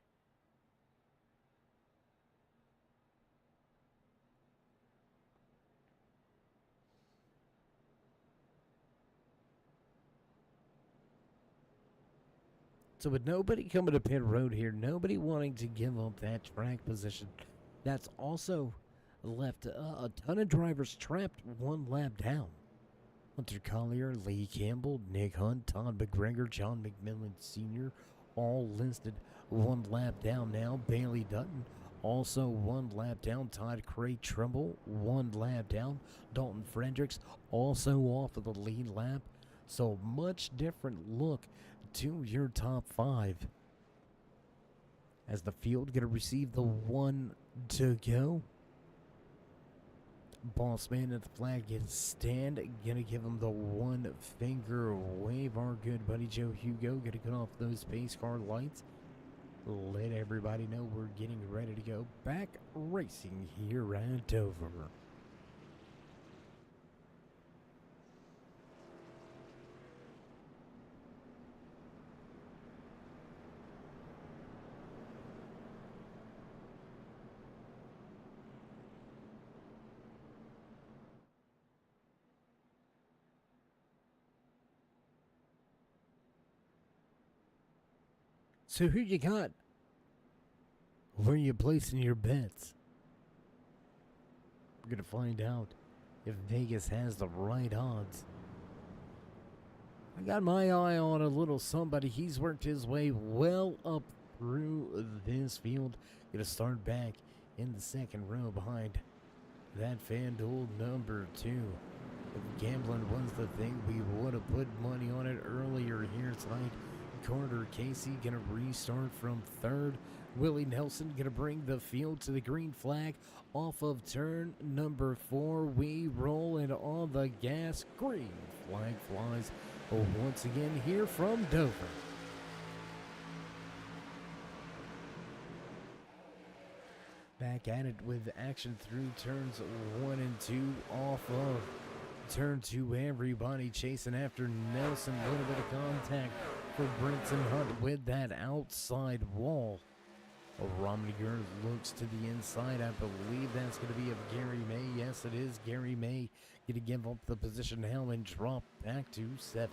So with nobody coming to pit road here, nobody wanting to give up that track position, that's also left a ton of drivers trapped one lap down. Hunter Collier, Lee Campbell, Nick Hunt, Todd McGregor, John McMillan Sr. all listed one lap down now. Bailey Dutton also one lap down. Todd Craig Trumbull one lap down. Dalton Fredericks also off of the lead lap. So much different look to your top five. As the field going to receive the one to go. Boss man at the flag gets stand. Gonna give him the one finger wave. Our good buddy Joe Hugo gonna cut off those pace car lights. Let everybody know we're getting ready to go back racing here at Dover. So who you got? Where you placing your bets? We're gonna find out if Vegas has the right odds. I got my eye on a little somebody. He's worked his way well up through this field. Gonna start back in the second row behind that FanDuel number 2. If gambling was the thing, we would have put money on it earlier here tonight. Carter Casey gonna restart from third. Willie Nelson gonna bring the field to the green flag off of turn number 4. We roll it on the gas. Green flag flies once again here from Dover. Back at it with action through turns 1 and 2 off of turn 2. Everybody chasing after Nelson. A little bit of contact for Brinson Hunt with that outside wall. Romniger looks to the inside. I believe that's going to be of Gary May. Yes, it is. Gary May going to give up the position now and drop back to 7.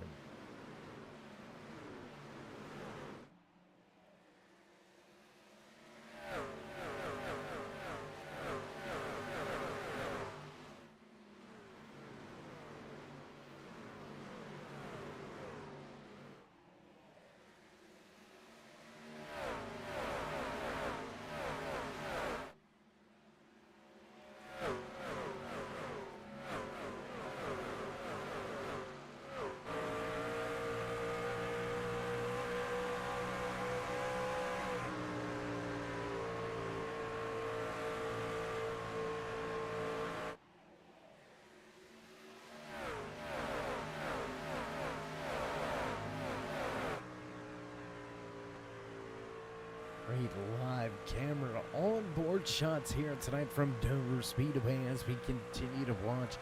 Great live camera onboard shots here tonight from Dover Speedway as we continue to watch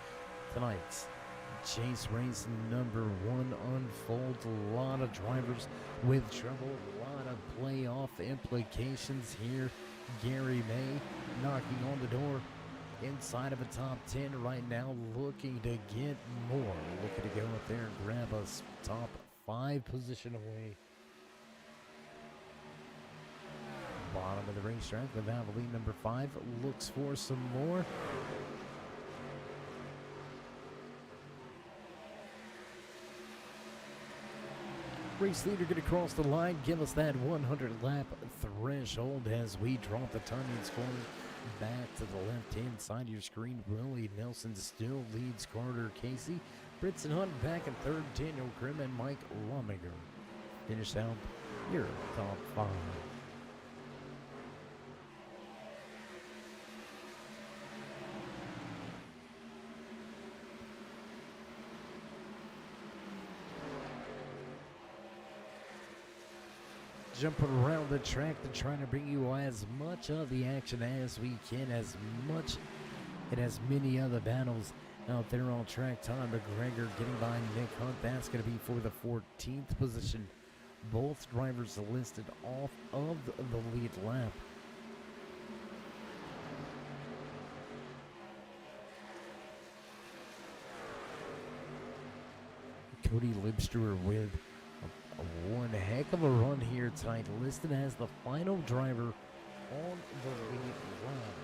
tonight's chase race number 1 unfold. A lot of drivers with trouble, a lot of playoff implications here. Gary May knocking on the door inside of a top 10 right now, looking to get more, looking to go up there and grab a top 5 position away. Bottom of the racetrack, the Valvoline number 5 looks for some more. Race leader going to cross the line, give us that 100 lap threshold as we drop the timing score Back to the left-hand side of your screen, Willie Nelson still leads Carter Casey. Britson Hunt back in third, Daniel Grimm and Mike Lomiger finish out your top 5. Jumping around the track to try to bring you as much of the action as we can, as much and as many other battles out there on track. Tom McGregor getting by Nick Hunt. That's going to be for the 14th position. Both drivers listed off of the lead lap. Cody Libster with one heck of a run here tonight, listed as the final driver on the lead lap.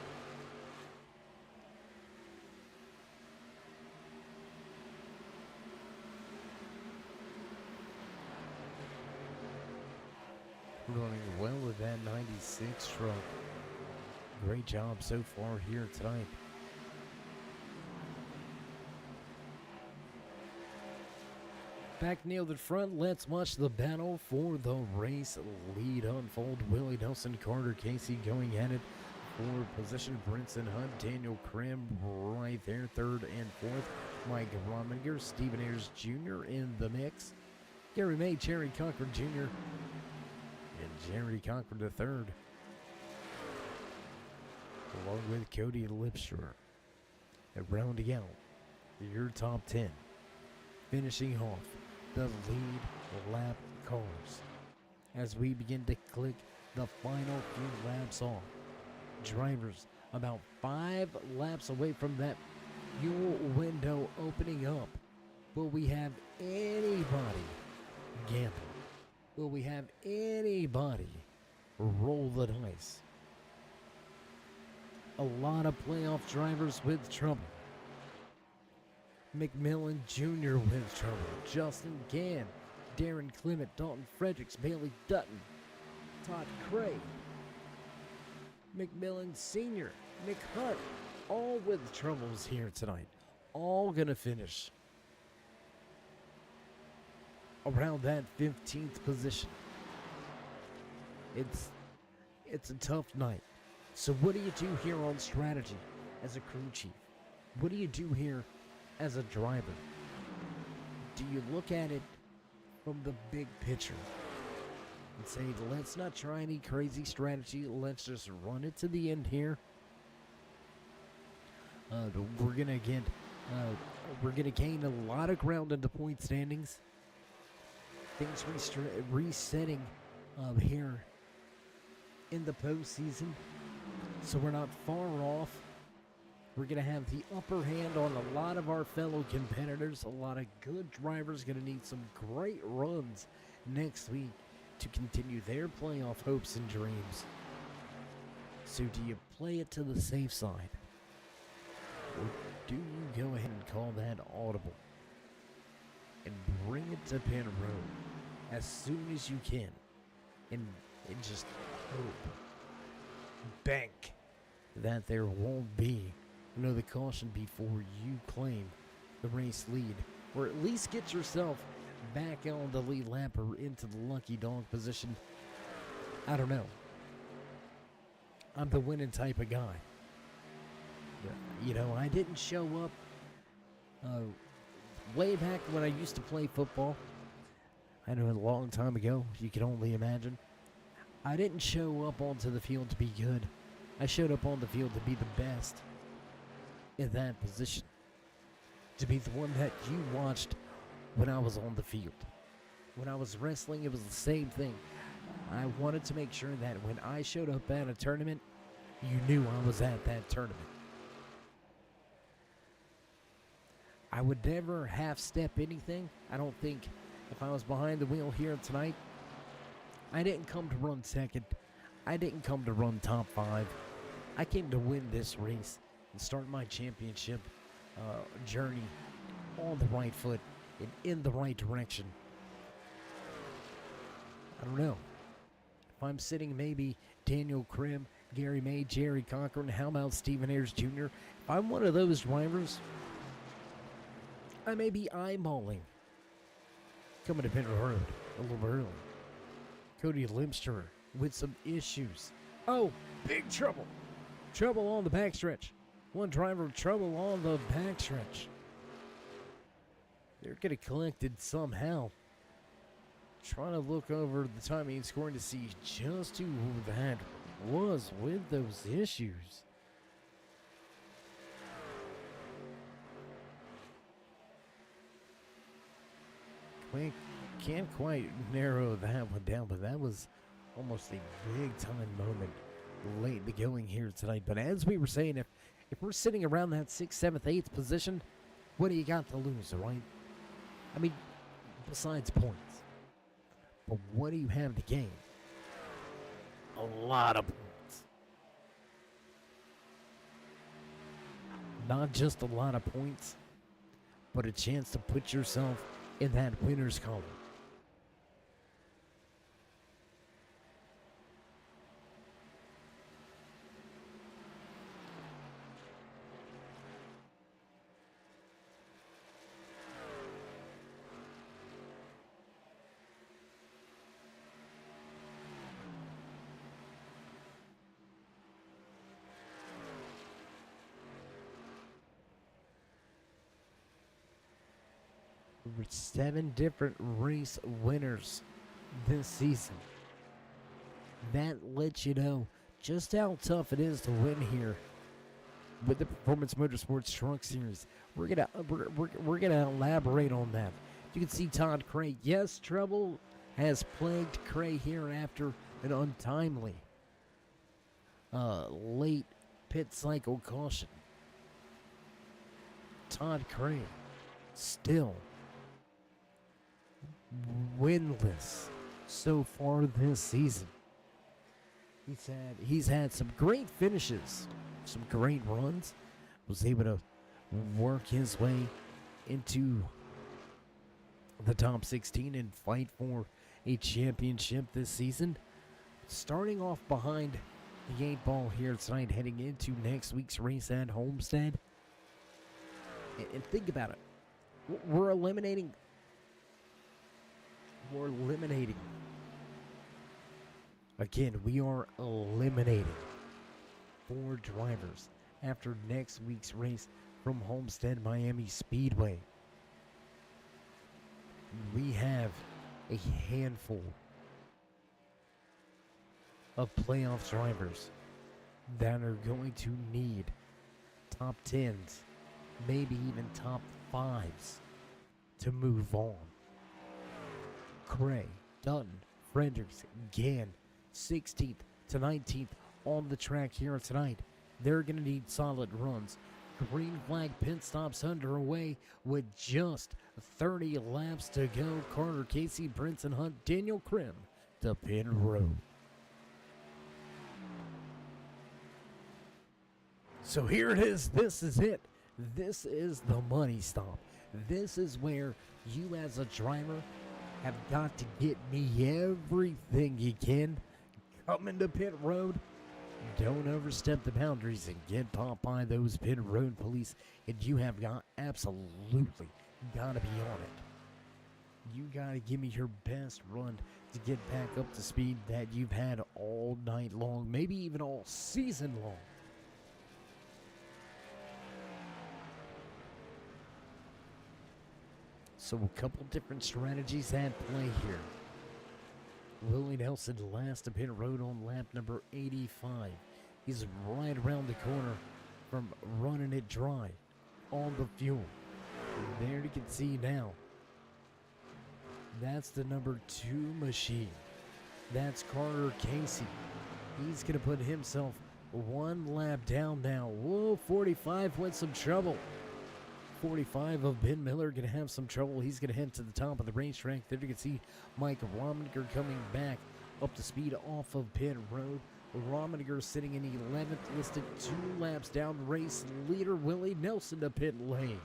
Running well with that 96 truck. Great job so far here tonight. Back nailed in front, let's watch the battle for the race lead unfold. Willie Nelson, Carter Casey going at it for position. Brinson Hunt, Daniel Krim right there, third and fourth. Mike Rominger, Stephen Ayers Jr. in the mix. Gary May, Jerry Cochran Jr. and Jerry Cochran the third, along with Cody Lipster. And rounding out your top 10, finishing off the lead lap cars as we begin to click the final few laps off. Drivers about 5 laps away from that fuel window opening up. Will we have anybody gamble? Will we have anybody roll the dice? A lot of playoff drivers with trouble. McMillan Jr. with trouble. Justin Gann, Darren Clement, Dalton Fredericks, Bailey Dutton, Todd Cray, McMillan Sr., Nick Hunt, all with troubles here tonight. All gonna finish around that 15th position. It's a tough night. So what do you do here on strategy as a crew chief? What do you do here as a driver? Do you look at it from the big picture and say, let's not try any crazy strategy, let's just run it to the end here? We're gonna gain a lot of ground in the point standings. Things resetting here in the postseason, so we're not far off. We're going to have the upper hand on a lot of our fellow competitors. A lot of good drivers going to need some great runs next week to continue their playoff hopes and dreams. So do you play it to the safe side? Or do you go ahead and call that audible and bring it to pin road as soon as you can and just hope, bank that there won't be another caution before you claim the race lead, or at least get yourself back on the lead lap or into the lucky dog position? I don't know. I'm the winning type of guy. You know, I didn't show up way back when I used to play football. I know a long time ago, you can only imagine. I didn't show up onto the field to be good. I showed up on the field to be the best in that position. To be the one that you watched when I was on the field. When I was wrestling, it was the same thing. I wanted to make sure that when I showed up at a tournament, you knew I was at that tournament. I would never half-step anything. I don't think if I was behind the wheel here tonight, I didn't come to run second. I didn't come to run top 5. I came to win this race and start my championship journey on the right foot and in the right direction. I don't know. If I'm sitting maybe Daniel Krim Gary May, Jerry Cochran, how about Stephen Ayers Jr.? If I'm one of those drivers, I may be eyeballing coming to pit road a little early. Cody Limster with some issues. Oh, big trouble. Trouble on the backstretch. One driver, trouble on the backstretch. They're getting collected somehow. Trying to look over the timing and scoring to see just who that was with those issues. We can't quite narrow that one down, but that was almost a big time moment late in the going here tonight. But as we were saying, if we're sitting around that 6th, 7th, 8th position, what do you got to lose, right? I mean, besides points. But what do you have to gain? A lot of points. Not just a lot of points, but a chance to put yourself in that winner's column. Over 7 different race winners this season. That lets you know just how tough it is to win here with the Performance Motorsports Truck Series. We're gonna elaborate on that. You can see Todd Cray. Yes, trouble has plagued Cray here after an untimely late pit cycle caution. Todd Cray still winless so far this season. He's had some great finishes, some great runs. Was able to work his way into the top 16 and fight for a championship this season. Starting off behind the 8 ball here tonight, heading into next week's race at Homestead. And think about it. We're eliminating. Again, we are eliminating 4 drivers after next week's race from Homestead Miami Speedway. We have a handful of playoff drivers that are going to need top 10s, maybe even top 5s to move on. Cray, Dutton, Fredericks, Gann, 16th to 19th on the track here tonight. They're going to need solid runs. Green flag pit stops underway with just 30 laps to go. Carter Casey, Brinson Hunt, Daniel Krim to pit road. So here it is. This is it. This is the money stop. This is where you as a driver have got to get me everything you can. Come into pit road. Don't overstep the boundaries and get popped by those pit road police. And you have got absolutely got to be on it. You got to give me your best run to get back up to speed that you've had all night long, maybe even all season long. So a couple different strategies at play here. Willie Nelson last to pit road on lap number 85. He's right around the corner from running it dry on the fuel. And there you can see now. That's the number 2 machine. That's Carter Casey. He's going to put himself 1 lap down now. Whoa, 45 with some trouble. 45 of Ben Miller going to have some trouble. He's going to head to the top of the racetrack. There you can see Mike Rominger coming back up to speed off of pit road. Rominger sitting in 11th, listed 2 laps down. Race leader Willie Nelson to pit lane.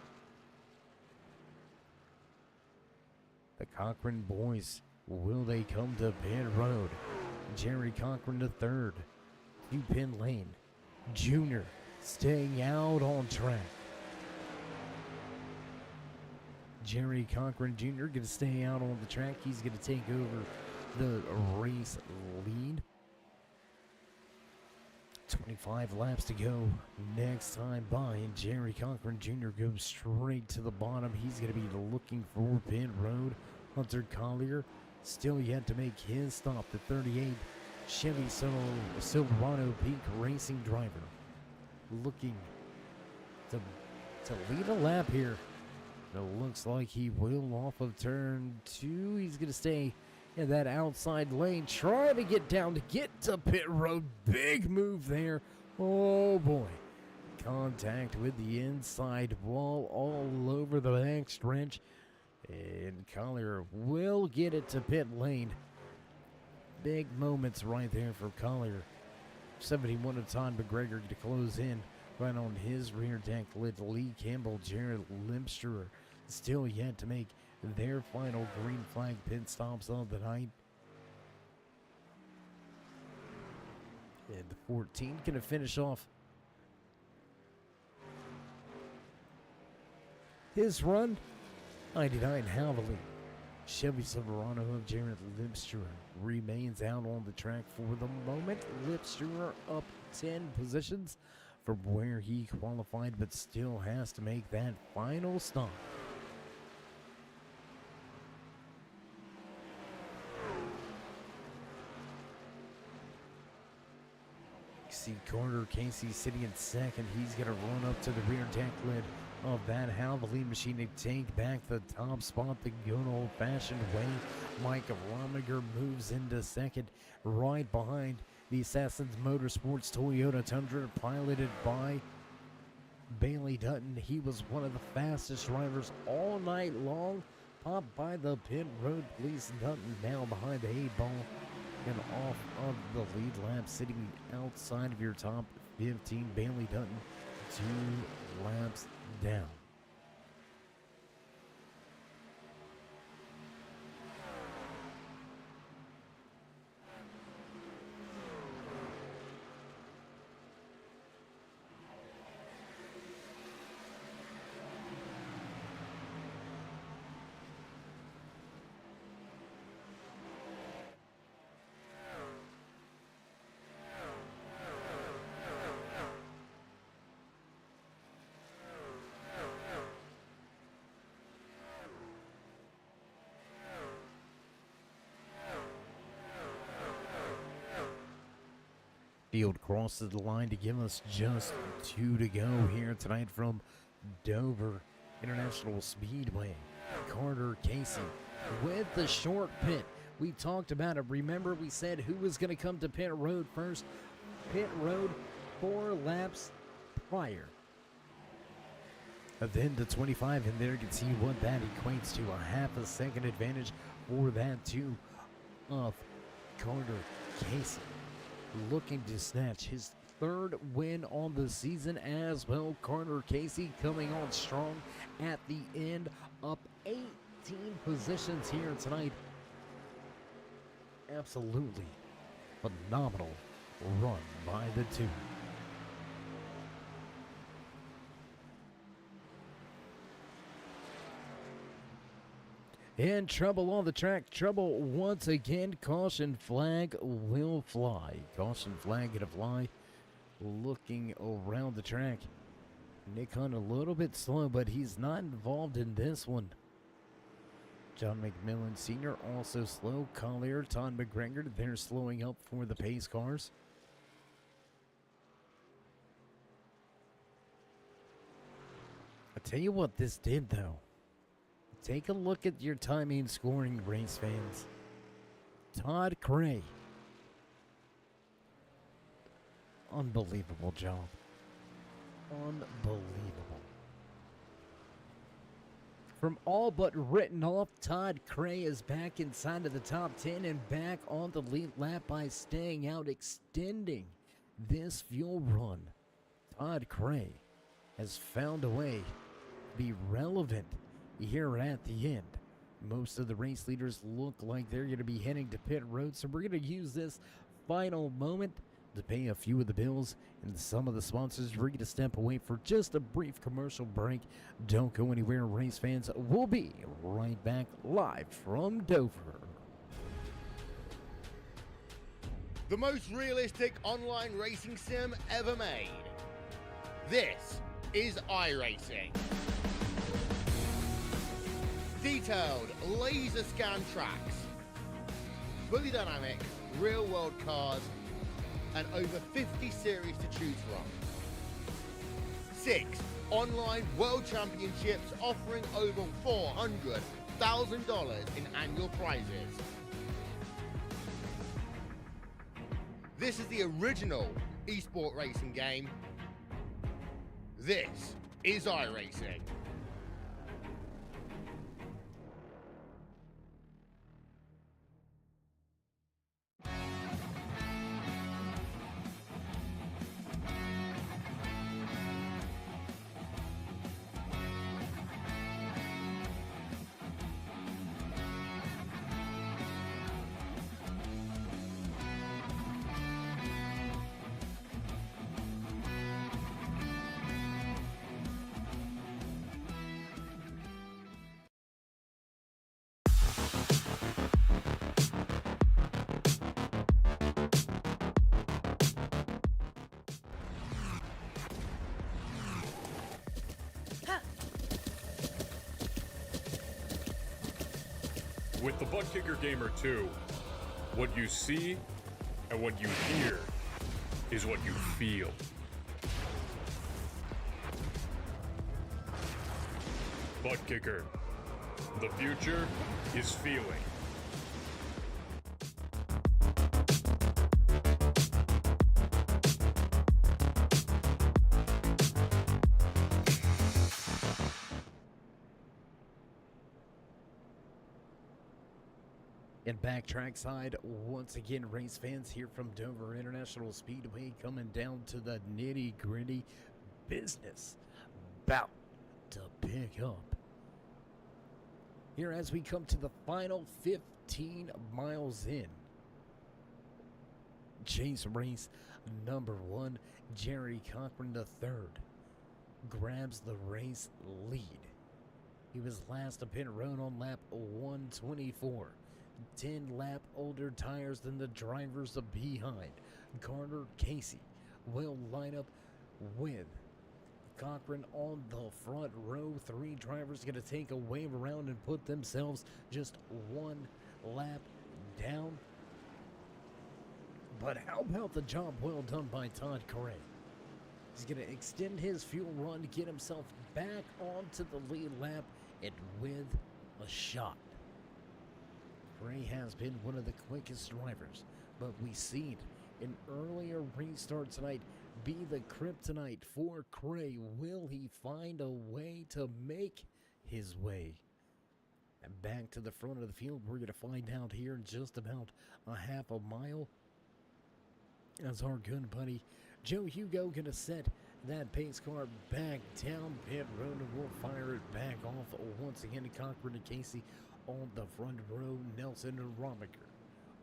The Cochran boys, will they come to pit road? Jerry Cochran to 3rd. to pin lane. Junior staying out on track. Jerry Cochran Jr. going to stay out on the track. He's going to take over the race lead. 25 laps to go. Next time by, and Jerry Cochran Jr. goes straight to the bottom. He's going to be looking for pit road. Hunter Collier still yet to make his stop. The 38 Chevy Silverado Peak Racing driver looking to lead a lap here. It looks like he will off of turn 2. He's going to stay in that outside lane, trying to get down to get to pit road. Big move there. Oh boy. Contact with the inside wall all over the back stretch. And Collier will get it to pit lane. Big moments right there for Collier. 71 of Todd McGregor to close in. Right on his rear deck, led Lee Campbell, Jared Limster still yet to make their final green flag pit stops of the night. And the 14 going to finish off his run. 99 Havaley. Chevy Silverado of Jared Lipster remains out on the track for the moment. Lipster up 10 positions from where he qualified, but still has to make that final stop. See Carter Casey sitting in second. He's going to run up to the rear deck lid of that Havaley machine to take back the top spot the good old-fashioned way. Mike Romiger moves into second, right behind the Assassins Motorsports Toyota Tundra, piloted by Bailey Dutton. He was one of the fastest drivers all night long. Popped by the pit road police. Dutton now behind the 8-ball and off of the lead lap, sitting outside of your top 15. Bailey Dutton 2 laps down. Field crosses the line to give us just 2 to go here tonight from Dover International Speedway. Carter Casey with the short pit. We talked about it. Remember, we said who was going to come to pit road first. Pit road 4 laps prior. Then to 25, and there you can see what that equates to. A half a second advantage for that 2 of Carter Casey, looking to snatch his 3rd win on the season as well. Carter Casey coming on strong at the end, up 18 positions here tonight. Absolutely phenomenal run by the 2. And trouble on the track. Trouble once again. Caution flag will fly. Caution flag gonna fly. Looking around the track. Nick Hunt a little bit slow, but he's not involved in this one. John McMillan Sr. also slow. Collier, Todd McGregor, they're slowing up for the pace cars. I tell you what this did though. Take a look at your timing scoring, race fans. Todd Cray. Unbelievable job. Unbelievable. From all but written off, Todd Cray is back inside of the top 10 and back on the lead lap by staying out, extending this fuel run. Todd Cray has found a way to be relevant here at the end. Most of the race leaders look like they're going to be heading to pit road, so we're going to use this final moment to pay a few of the bills and some of the sponsors. We're going to step away for just a brief commercial break. Don't go anywhere, race fans. We'll be right back live from Dover. The most realistic online racing sim ever made. This is iRacing. Detailed laser scan tracks, fully dynamic, real world cars, and over 50 series to choose from. 6 online world championships offering over $400,000 in annual prizes. This is the original esport racing game. This is iRacing. With the Butt Kicker Gamer 2, what you see and what you hear is what you feel. Butt Kicker. The future is feeling. And back trackside, once again, race fans here from Dover International Speedway, coming down to the nitty-gritty business about to pick up. Here as we come to the final 15 miles in. Chase race number 1, Jerry Cochran III grabs the race lead. He was last to pit road on lap 124. 10 lap older tires than the drivers behind. Carter Casey will line up with Cochran on the front row. 3 drivers going to take a wave around and put themselves just 1 lap down. But how about the job well done by Todd Cray? He's going to extend his fuel run to get himself back onto the lead lap and with a shot. Cray has been one of the quickest drivers, but we've seen an earlier restart tonight be the kryptonite for Cray. Will he find a way to make his way? And back to the front of the field, we're going to find out here in just about a half a mile. As our good buddy Joe Hugo going to set that pace car back down pit road, and we'll fire it back off once again to Cochran and Casey on the front row. Nelson and Romiker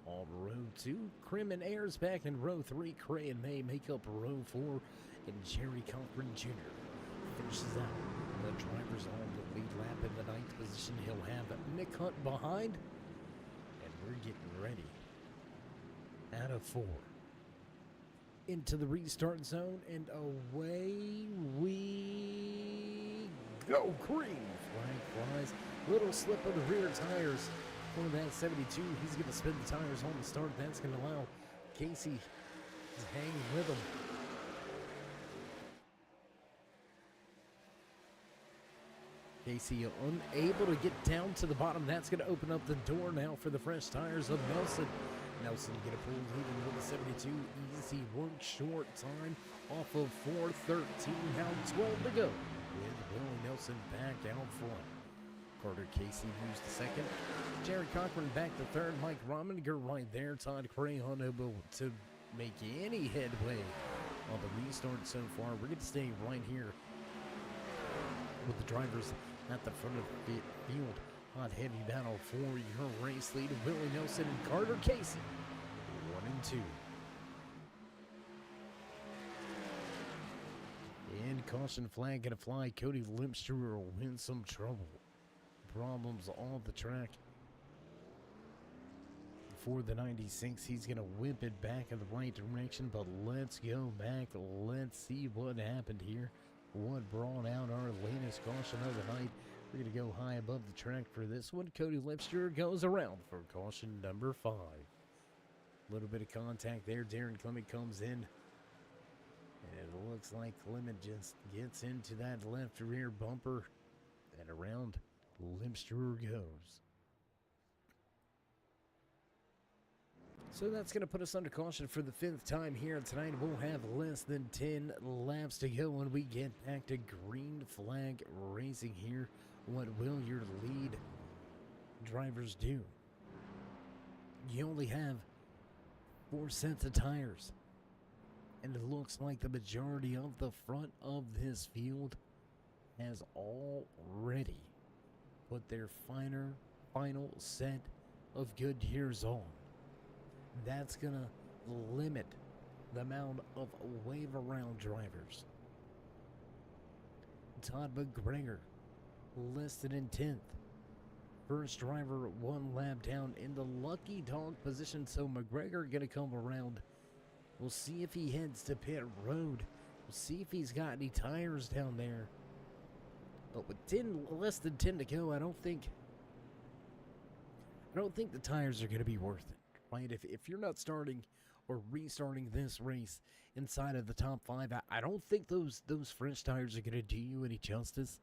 on row 2. Krim and Ayers back in row 3. Cray and May make up row 4, and Jerry Cochran Jr. finishes out the drivers on the lead lap in the 9th position. He'll have Nick Hunt behind, and we're getting ready out of 4 into the restart zone, and away we go. Green flag flies. Little slip of the rear tires for that 72. He's going to spin the tires on the start. That's going to allow Casey to hang with him. Casey unable to get down to the bottom. That's going to open up the door now for the fresh tires of Nelson. Nelson get a pull even with the 72. Easy work, short time off of 4:13. Now 12 to go. With Willie Nelson back out front. Carter Casey moves to second. Jerry Cochran back to third. Mike Rominger right there. Todd Cray unable to make any headway on the restart so far. We're going to stay right here with the drivers at the front of the field. Hot heavy battle for your race lead. Willie Nelson and Carter Casey. 1 and 2. red caution flag gonna fly. Cody Limstruer will win some trouble. Problems on the track. For the 96, he's gonna whip it back in the right direction, but let's go back. Let's see what happened here. What brought out our latest caution of the night. We're gonna go high above the track for this one. Cody Limstruer goes around for caution number 5. A little bit of contact there. Darren Clement comes in. And it looks like Clement just gets into that left rear bumper. And around Limstruer goes. So that's going to put us under caution for the 5th time here tonight. We'll have less than 10 laps to go when we get back to green flag racing here. What will your lead drivers do? You only have 4 sets of tires. And it looks like the majority of the front of this field has already put their final set of Goodyears on. That's going to limit the amount of wave around drivers. Todd McGregor listed in 10th. First driver 1 lap down in the lucky dog position, so McGregor going to come around. We'll see if he heads to pit road. We'll see if he's got any tires down there. But with less than 10 to go, I don't think the tires are going to be worth it. Right? If you're not starting or restarting this race inside of the top 5, I don't think those French tires are going to do you any justice.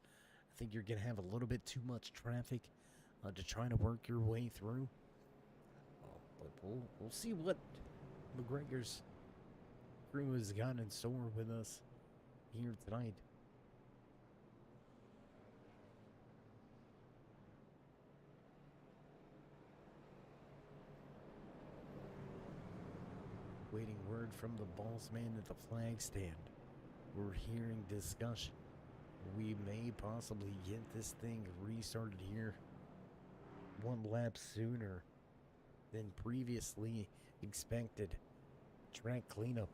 I think you're going to have a little bit too much traffic to try to work your way through. But we'll see what McGregor's crew has got in store with us here tonight. Waiting word from the boss man at the flag stand. We're hearing discussion. We may possibly get this thing restarted here 1 lap sooner than previously expected. Track cleanup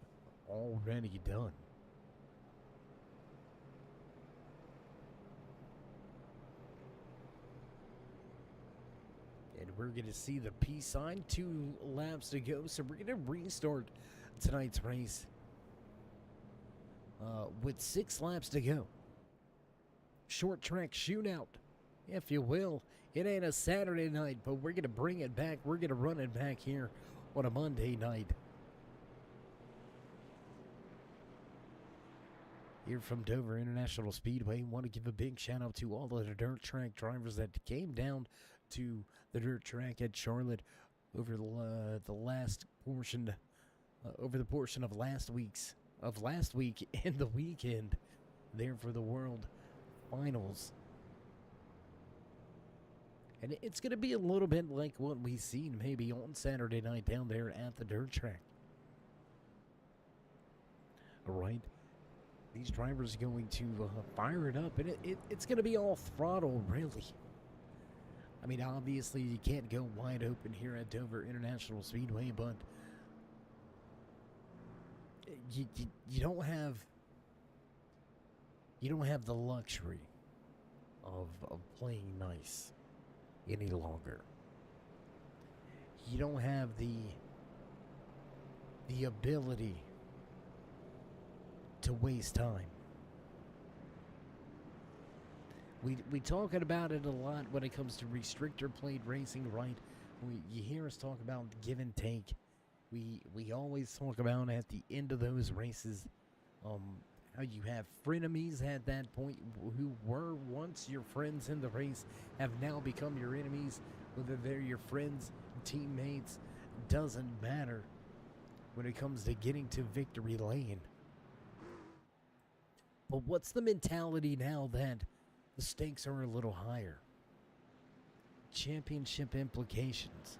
already done. And we're going to see the peace sign. 2 laps to go. So we're going to restart tonight's race with 6 laps to go. Short track shootout, if you will. It ain't a Saturday night, but we're going to bring it back. We're going to run it back here on a Monday night. Here from Dover International Speedway, want to give a big shout out to all of the dirt track drivers that came down to the dirt track at Charlotte over the last portion, over the portion of last week and the weekend there for the World Finals. And it's going to be a little bit like what we've seen maybe on Saturday night down there at the dirt track. All right. These drivers are going to fire it up, and it's going to be all throttle, really. I mean, obviously, you can't go wide open here at Dover International Speedway, but you don't have the luxury of playing nice any longer. You don't have the ability to waste time. We talking about it a lot when it comes to restrictor plate racing, right? You hear us talk about give and take. We always talk about at the end of those races, how you have frenemies at that point who were once your friends in the race have now become your enemies. Whether they're your friends, teammates, doesn't matter when it comes to getting to victory lane. But what's the mentality now that the stakes are a little higher? Championship implications.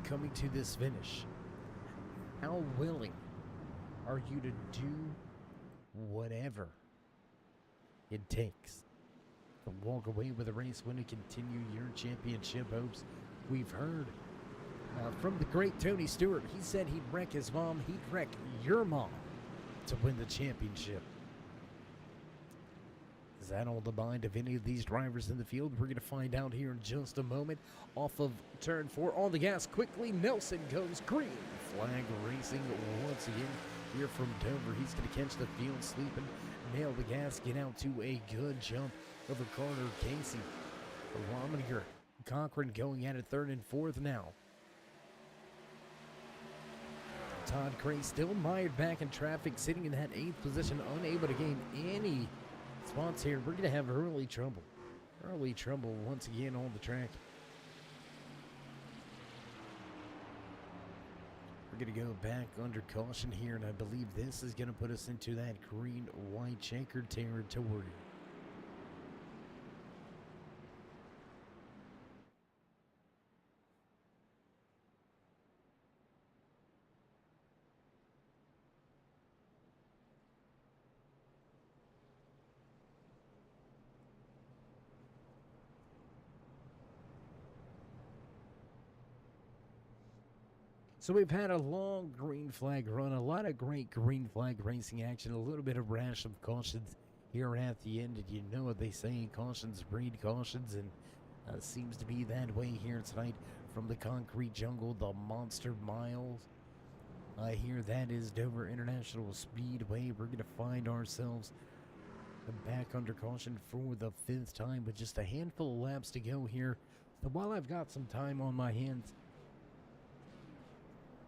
Coming to this finish. How willing are you to do whatever it takes to walk away with a race win and continue your championship hopes? We've heard from the great Tony Stewart. He said he'd wreck his mom. He'd wreck your mom to win the championship. that on the mind of any of these drivers in the field? We're going to find out here in just a moment. Off of turn 4, on the gas quickly, Nelson goes green. Flag racing once again here from Dover. He's going to catch the field sleeping, nail the gas, get out to a good jump over Carter Casey. Rominger, Cochran going at it third and fourth now. Todd Cray still mired back in traffic, sitting in that 8th position, unable to gain any spots here. We're going to have early trouble. Early trouble once again on the track. We're going to go back under caution here, and I believe this is going to put us into that green-white checkered territory. So we've had a long green flag run, a lot of great green flag racing action, a little bit of rash of cautions here at the end. And you know what they say, cautions breed cautions, and seems to be that way here tonight from the concrete jungle, the Monster Miles. Here, that is Dover International Speedway. We're going to find ourselves back under caution for the 5th time with just a handful of laps to go here. So while I've got some time on my hands,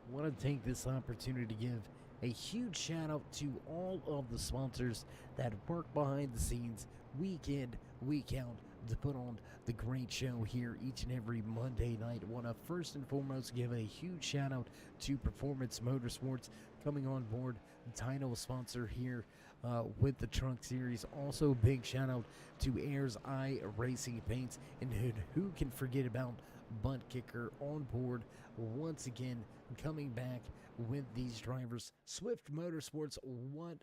I want to take this opportunity to give a huge shout out to all of the sponsors that work behind the scenes week in, week out to put on the great show here each and every Monday night. I want to first and foremost give a huge shout out to Performance Motorsports coming on board, title sponsor here with the Truck Series. Also, big shout out to Ayers Eye Racing Paints, and who can forget about Butt Kicker on board once again, coming back with these drivers. Swift Motorsports, what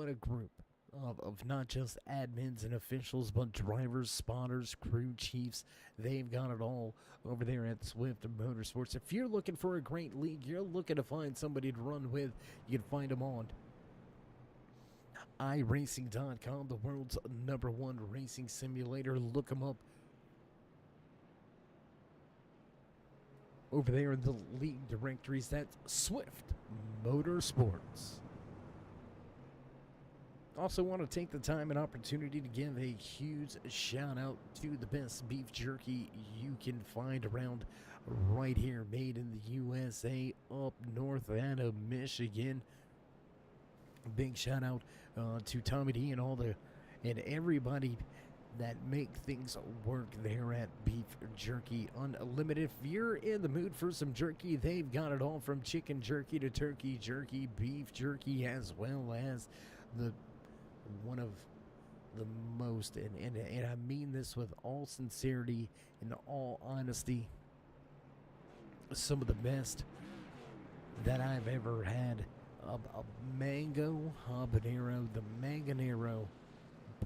a group of not just admins and officials, but drivers, spotters, crew chiefs. They've got it all over there at Swift Motorsports. If you're looking for a great league, you're looking to find somebody to run with, you can find them on iRacing.com, the world's #1 racing simulator. Look them up over there in the league directories. That's Swift Motorsports. Also want to take the time and opportunity to give a huge shout out to the best beef jerky you can find around right here, made in the USA, up north out of Michigan. Big shout out to Tommy D and everybody that make things work there at Beef Jerky Unlimited. If you're in the mood for some jerky, they've got it all from chicken jerky to turkey jerky, beef jerky, as well as one of the most, and I mean this with all sincerity and all honesty, some of the best that I've ever had. A mango habanero, the manganero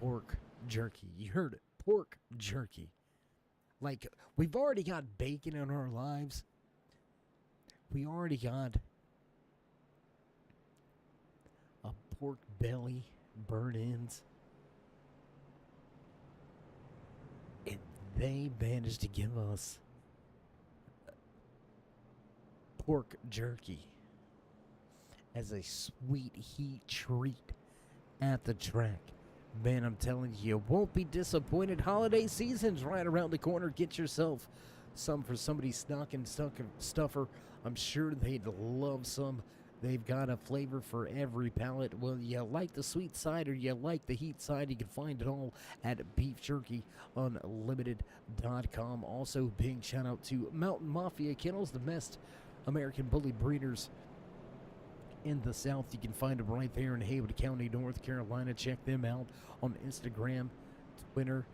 pork jerky. You heard it, pork jerky. Like, we've already got bacon in our lives. We already got a pork belly, burnt ends. And they managed to give us pork jerky as a sweet heat treat at the track. Man, I'm telling you, you won't be disappointed. Holiday season's right around the corner. Get yourself some for somebody's stocking stuffer. I'm sure they'd love some. They've got a flavor for every palate. Well, you like the sweet side or you like the heat side, you can find it all at BeefJerkyUnlimited.com. Also, big shout out to Mountain Mafia Kennels, the best American bully breeders in the South. You can find them right there in Haywood County, North Carolina. Check them out on Instagram, Twitter,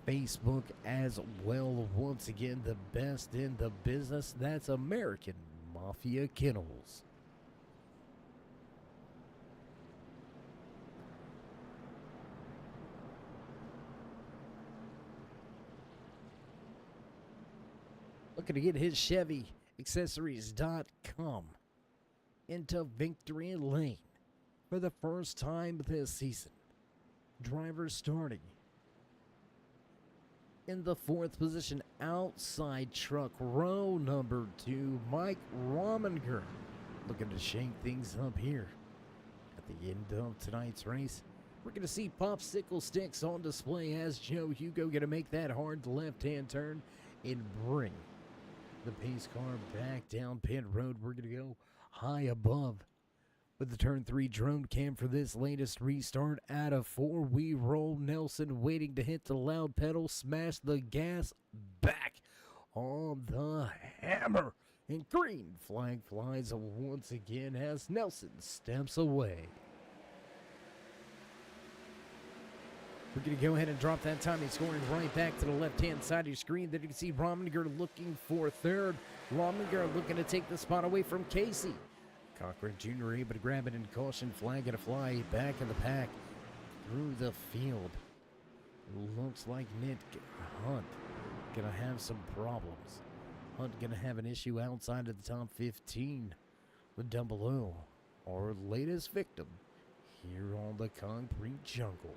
Facebook as well. Once again, the best in the business. That's American Mafia Kennels. Looking to get his Chevy accessories.com into victory lane for the first time this season. drivers starting. In the 4th position, outside truck row number 2, Mike Rominger. Looking to shake things up here. At the end of tonight's race, we're going to see popsicle sticks on display as Joe Hugo going to make that hard left-hand turn and bring the pace car back down pit road. We're going to go high above with the turn 3 drone cam for this latest restart. Out of 4, we roll. Nelson waiting to hit the loud pedal, smash the gas, back on the hammer. And green flag flies once again as Nelson steps away. We're going to go ahead and drop that timing scoring right back to the left-hand side of your screen. There you can see Rominger looking for 3rd. Rominger looking to take the spot away from Casey. Cochran Jr. able to grab it, and caution flag going to fly back in the pack through the field. Looks like Nick Hunt going to have some problems. Hunt going to have an issue outside of the top 15. But down below, our latest victim here on the concrete jungle.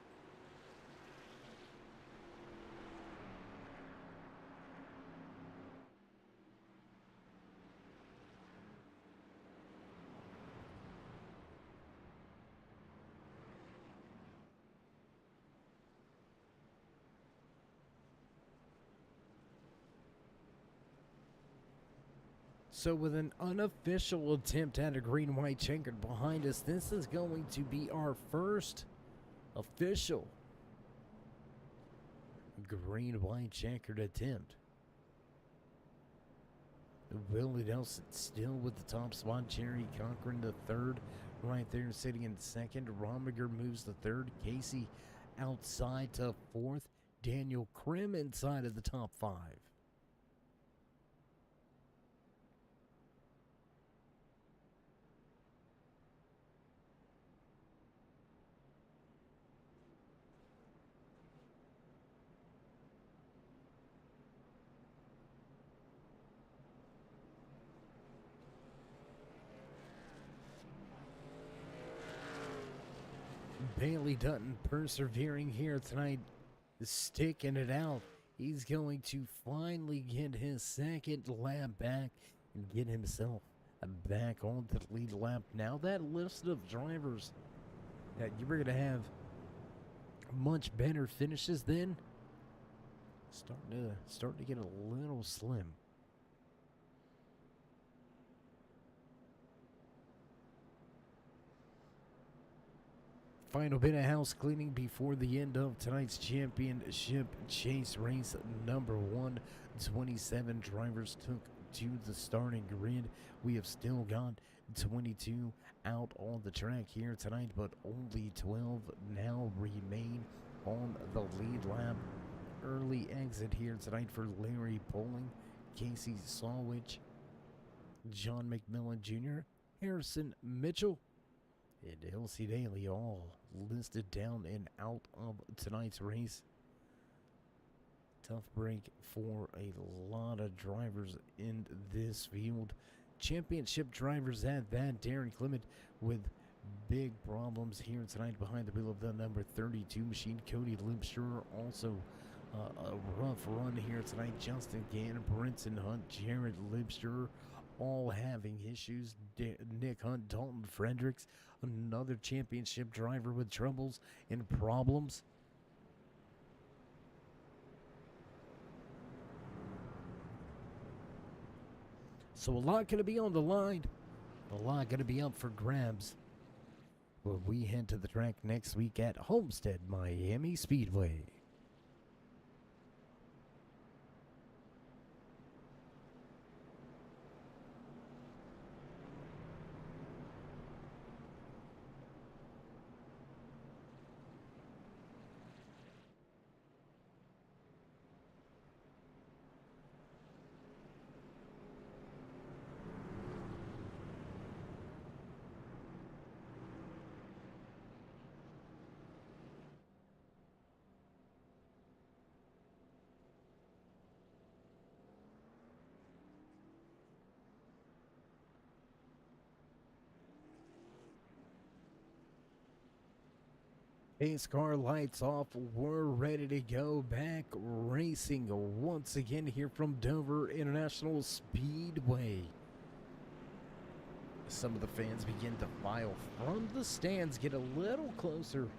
So with an unofficial attempt at a green-white checkered behind us, this is going to be our first official green-white checkered attempt. Willie Nelson still with the top spot. Jerry Cochran the 3rd, right there sitting in 2nd. Rominger moves the 3rd. Casey outside to 4th. Daniel Krim inside of the top 5. Bailey Dutton persevering here tonight, sticking it out. He's going to finally get his 2nd lap back and get himself back onto the lead lap. Now that list of drivers that you were going to have much better finishes then starting to get a little slim. Final bit of house cleaning before the end of tonight's championship chase race number 1. 27 drivers took to the starting grid. We have still got 22 out on the track here tonight, but only 12 now remain on the lead lap. Early exit here tonight for Larry Poling, Casey Sawich, John McMillan Jr., Harrison Mitchell, and Elsie Daly, all listed down and out of tonight's race. Tough break for a lot of drivers in this field. Championship drivers at that. Darren Clement with big problems here tonight behind the wheel of the number 32 machine. Cody Lipscher also a rough run here tonight. Justin Gann, Brinson Hunt, Jared Lipscher, all having issues. Nick Hunt, Dalton Fredericks, another championship driver with troubles and problems. So a lot going to be on the line, a lot going to be up for grabs when we head to the track next week at Homestead Miami Speedway. Pace car lights off. We're ready to go back racing once again here from Dover International Speedway. Some of the fans begin to file from the stands, get a little closer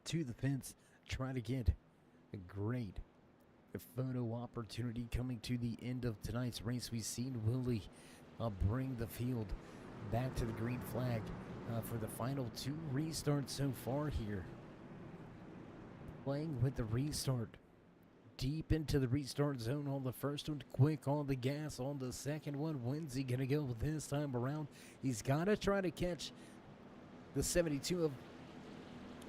to the fence, try to get a great photo opportunity coming to the end of tonight's race. We've seen Willie bring the field back to the green flag for the final two restarts so far here. Playing with the restart. Deep into the restart zone on the first one, quick on the gas on the second one. When's he gonna go this time around? He's gotta try to catch the 72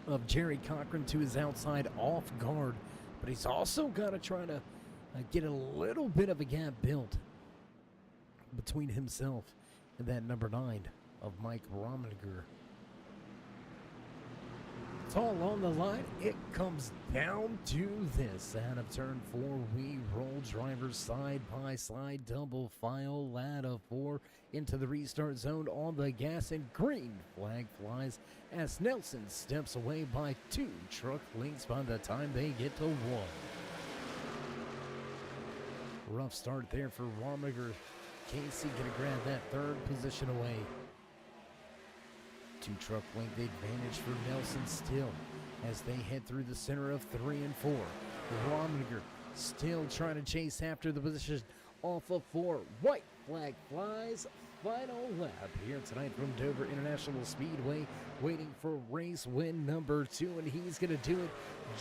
of Jerry Cochran to his outside off guard, but he's also gotta try to get a little bit of a gap built between himself and that number 9 of Mike Rominger. It's all on the line. It comes down to this. Out of turn 4, we roll drivers side by side, double file, out of 4 into the restart zone on the gas, and green flag flies as Nelson steps away by 2 truck lengths by the time they get to 1. Rough start there for Rominger. Casey gonna grab that 3rd position away. 2 truck length advantage for Nelson still as they head through the center of 3 and 4. Rominger still trying to chase after the position off of 4. White flag flies. Final lap here tonight from Dover International Speedway, waiting for race win number 2, and he's going to do it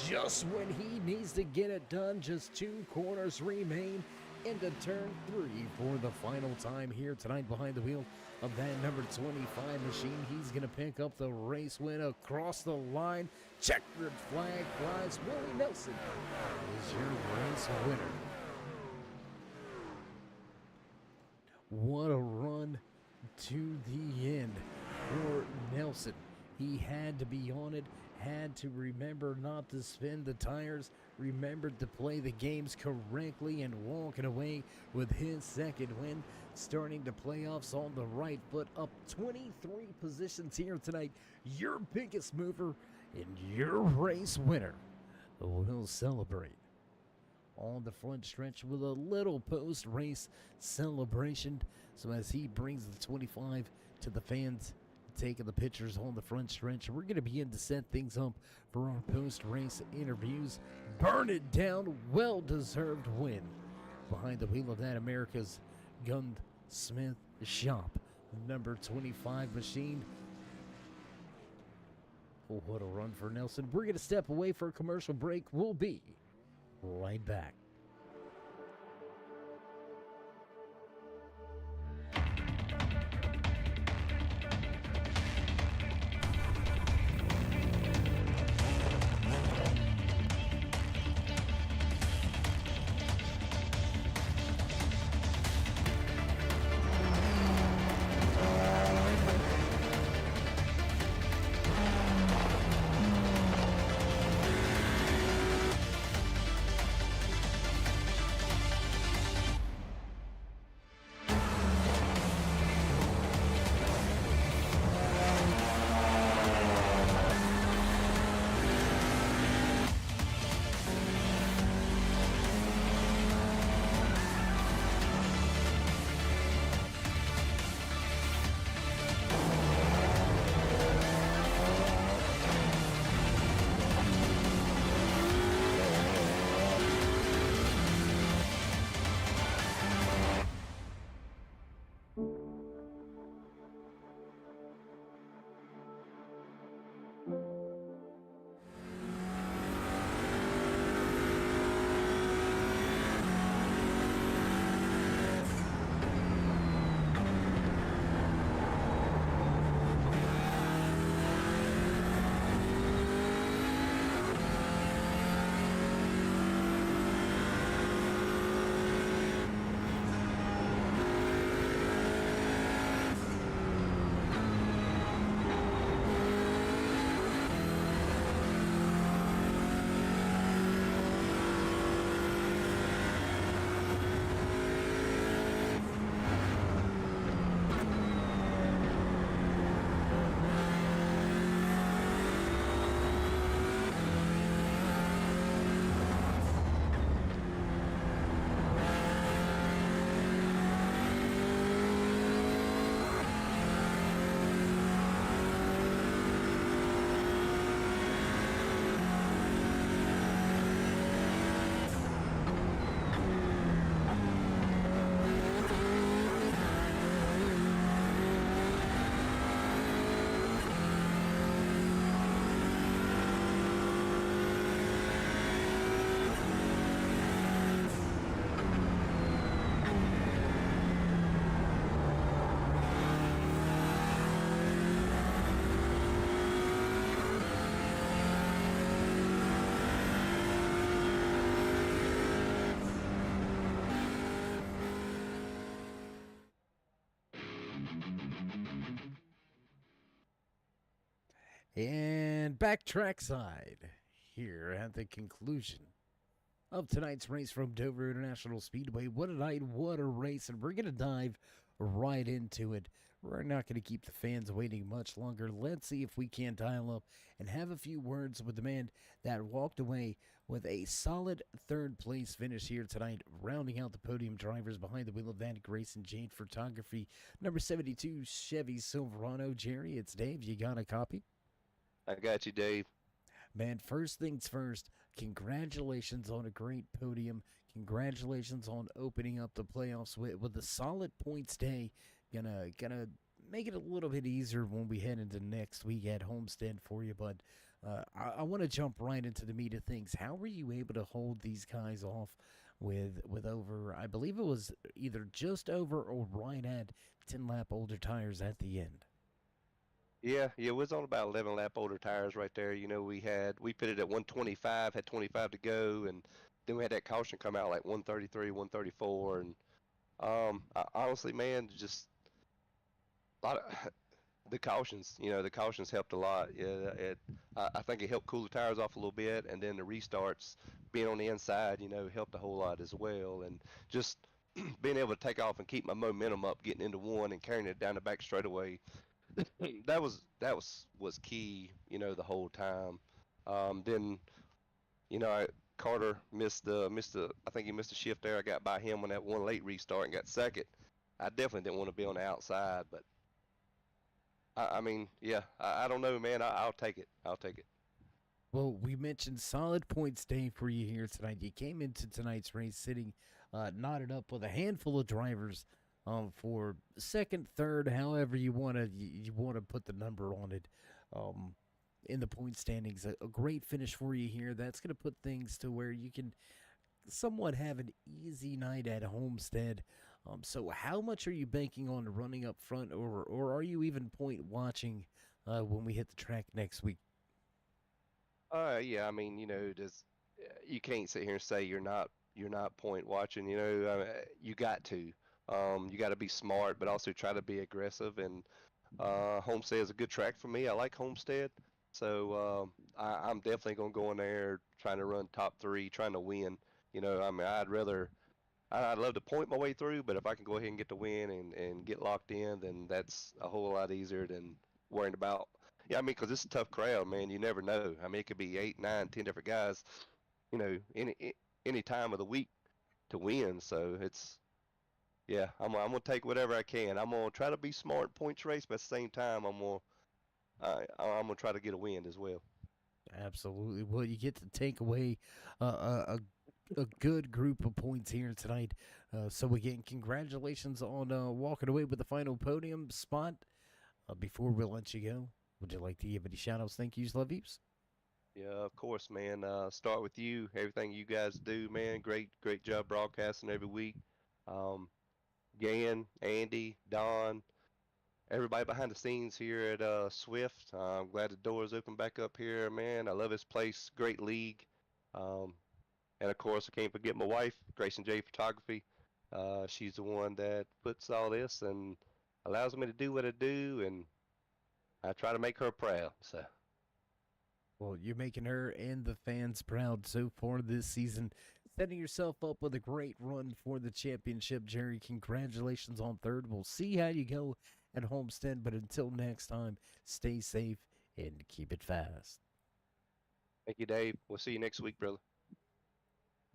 just when he needs to get it done. Just 2 corners remain into turn 3 for the final time here tonight behind the wheel of that number 25 machine. He's going to pick up the race win across the line. Checkered flag flies. Willie Nelson is your race winner. What a run to the end for Nelson. He had to be on it, had to remember not to spin the tires, remembered to play the games correctly, and walking away with his 2nd win, starting the playoffs on the right foot, up 23 positions here tonight. Your biggest mover and your race winner will celebrate on the front stretch with a little post-race celebration. So as he brings the 25 to the fans, taking the pictures on the front stretch, we're going to begin to set things up for our post-race interviews. Burn it down, well-deserved win behind the wheel of that America's Gunsmith Shop number 25 machine. Oh, what a run for Nelson. We're going to step away for a commercial break. We'll be right back. And back trackside here at the conclusion of tonight's race from Dover International Speedway. What a night, what a race, and we're going to dive right into it. We're not going to keep the fans waiting much longer. Let's see if we can dial up and have a few words with the man that walked away with a solid third place finish here tonight, rounding out the podium drivers behind the wheel of that Grayson Jade Photography. Number 72 Chevy Silverado. Jerry, it's Dave. You got a copy? I got you, Dave. Man, first things first, congratulations on a great podium. Congratulations on opening up the playoffs with a solid points day. Gonna make it a little bit easier when we head into next week at Homestead for you. But I want to jump right into the meat of things. How were you able to hold these guys off with over, I believe it was either just over or right at 10-lap older tires at the end? Yeah, it was on about 11 lap older tires right there. You know, we pitted at 125, had 25 to go, and then we had that caution come out like 133, 134, and honestly, man, just a lot of the cautions. You know, the cautions helped a lot. Yeah, I think it helped cool the tires off a little bit, and then the restarts being on the inside, you know, helped a whole lot as well, and just being able to take off and keep my momentum up, getting into one and carrying it down the back straightaway. That was key, you know, the whole time. Then, you know, Carter missed the I think he missed a shift there. I got by him on that one late restart and got second. I definitely didn't want to be on the outside, but I mean, yeah, I don't know, man. I'll take it. I'll take it. Well, we mentioned solid points day for you here tonight. You came into tonight's race sitting knotted up with a handful of drivers for second, third, however you want to put the number on it. In the point standings, a great finish for you here. That's going to put things to where you can somewhat have an easy night at Homestead. So how much are you banking on running up front, or are you even point watching when we hit the track next week? Yeah, I mean, you know, you can't sit here and say you're not point watching. You know, you got to. You got to be smart, but also try to be aggressive. And Homestead is a good track for me. I like Homestead, so I'm definitely gonna go in there trying to run top three, trying to win. You know, I mean, I'd love to point my way through, but if I can go ahead and get the win and get locked in, then that's a whole lot easier than worrying about. Yeah, I mean, because it's a tough crowd, man. You never know. I mean, it could be 8, 9, 10 different guys, you know, any time of the week to win. So yeah, I'm gonna take whatever I can. I'm gonna try to be smart points race, but at the same time, I'm gonna try to get a win as well. Absolutely. Well, you get to take away a good group of points here tonight. So again, congratulations on walking away with the final podium spot. Before we let you go, would you like to give any shout-outs, thank yous, love yous? Yeah, of course, man. Start with you. Everything you guys do, man. Great job broadcasting every week. Gan, Andy, Don, everybody behind the scenes here at Swift. I'm glad the doors open back up here, man. I love this place. Great league. And of course, I can't forget my wife, Grayson J Photography. She's the one that puts all this and allows me to do what I do, and I try to make her proud. So. Well, you're making her and the fans proud so far this season, setting yourself up with a great run for the championship, Jerry. Congratulations on third. We'll see how you go at Homestead, but until next time, stay safe and keep it fast. Thank you, Dave. We'll see you next week, brother.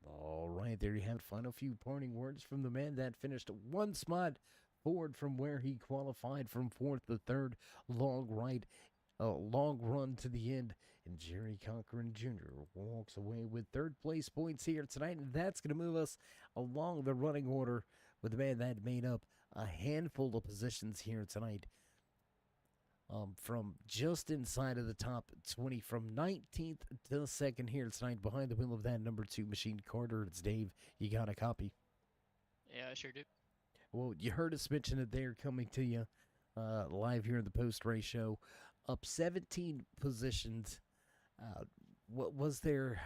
All right, there you have it. Final few parting words from the man that finished one spot forward from where he qualified from fourth to third. Long run to the end, and Jerry Cochran Jr. walks away with third place points here tonight, and that's going to move us along the running order with the man that made up a handful of positions here tonight. From just inside of the top 20, from 19th to 2nd here tonight, behind the wheel of that number 2 machine, Carter. It's Dave. You got a copy? Yeah, I sure do. Well, you heard us mention it there, coming to you live here in the post-race show. Up 17 positions. What was there?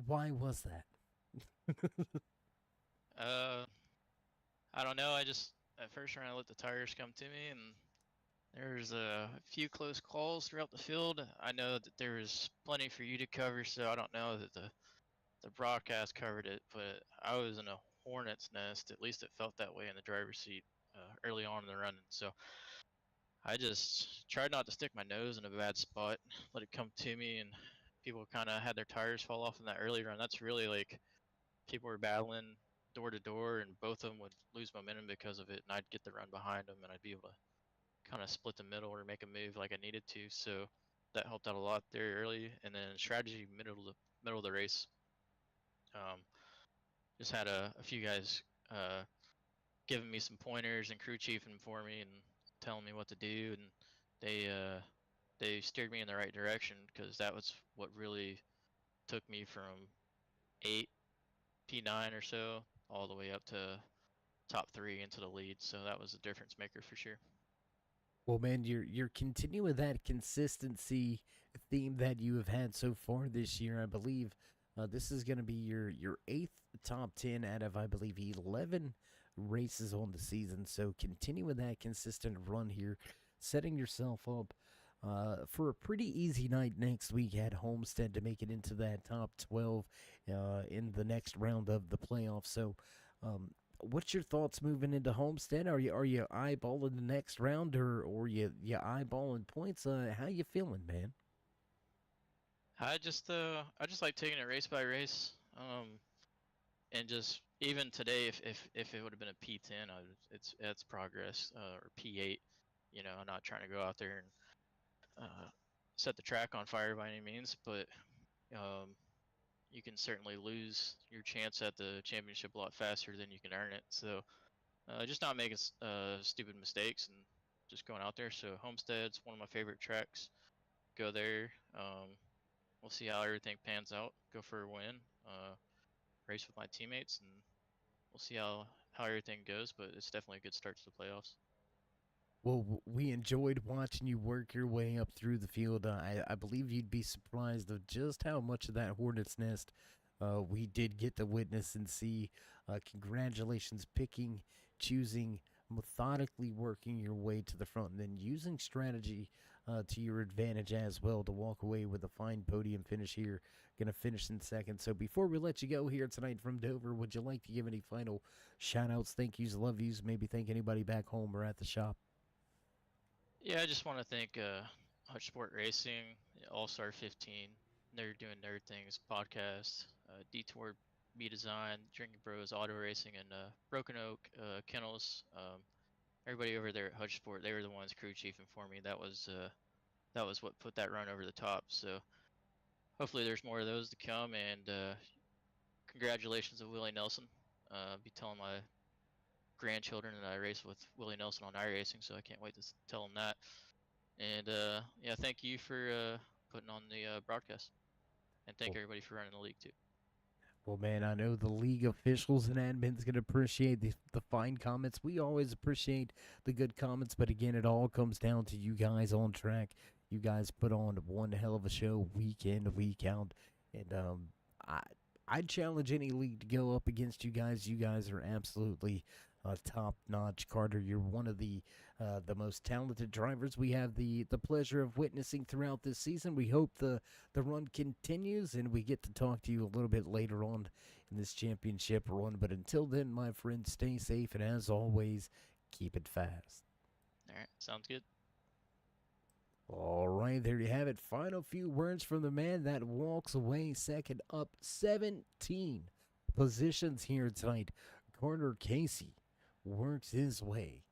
Why was that? I don't know. I just at first trying to let the tires come to me, and There's a few close calls throughout the field. I know that there was plenty for you to cover, so I don't know that the broadcast covered it, but I was in a hornet's nest. At least it felt that way in the driver's seat early on in the running. So I just tried not to stick my nose in a bad spot, let it come to me, and people kind of had their tires fall off in that early run. That's really like people were battling door to door, and both of them would lose momentum because of it, and I'd get the run behind them, and I'd be able to kind of split the middle or make a move like I needed to. So that helped out a lot there early, and then strategy middle of the race. Um, just had a few guys giving me some pointers and crew chiefing for me and telling me what to do, and they steered me in the right direction because that was what really took me from 8 P9 or so all the way up to top 3 into the lead. So that was a difference maker for sure. Well, man, you're continuing that consistency theme that you have had so far this year. I believe this is going to be your eighth top 10 out of, I believe, 11 races on the season. So continuing that consistent run here, setting yourself up for a pretty easy night next week at Homestead to make it into that top 12 in the next round of the playoffs. So, what's your thoughts moving into Homestead? Are you eyeballing the next round, or you eyeballing points? How you feeling, man? I just like taking it race by race. And just even today, if it would have been a P10, it's progress, or P8. You know, I'm not trying to go out there and set the track on fire by any means, but you can certainly lose your chance at the championship a lot faster than you can earn it. So just not making stupid mistakes and just going out there. So Homestead's one of my favorite tracks. Go there. We'll see how everything pans out. Go for a win. Race with my teammates, and we'll see how everything goes. But it's definitely a good start to the playoffs. Well, we enjoyed watching you work your way up through the field. I believe you'd be surprised of just how much of that hornet's nest we did get to witness and see. Congratulations, picking, choosing, methodically working your way to the front, and then using strategy to your advantage as well to walk away with a fine podium finish here. Going to finish in second. So before we let you go here tonight from Dover, would you like to give any final shout outs, thank yous, love yous, maybe thank anybody back home or at the shop? Yeah, I just want to thank Hutch Sport Racing, All Star 15. They're doing nerd things, podcast, Detour B Design, Drinking Bros, Auto Racing, and Broken Oak Kennels. Everybody over there at Hutch Sport, they were the ones crew chiefing for me. That was what put that run over the top. So hopefully there's more of those to come. And congratulations to Willie Nelson. Be telling my grandchildren that I race with Willie Nelson on iRacing, so I can't wait to tell them that. And yeah, thank you for putting on the broadcast, and thank everybody for running the league too. Well, man, I know the league officials and admins going to appreciate the fine comments. We always appreciate the good comments, but again, it all comes down to you guys on track. You guys put on one hell of a show week in, week out, and I'd challenge any league to go up against you guys. You guys are absolutely top notch. Carter, you're one of the most talented drivers we have the pleasure of witnessing throughout this season. We hope the run continues and we get to talk to you a little bit later on in this championship run. But until then, my friend, stay safe, and as always, keep it fast. All right, sounds good. All right, there you have it. Final few words from the man that walks away second, up 17 positions here tonight. Carter Casey works his way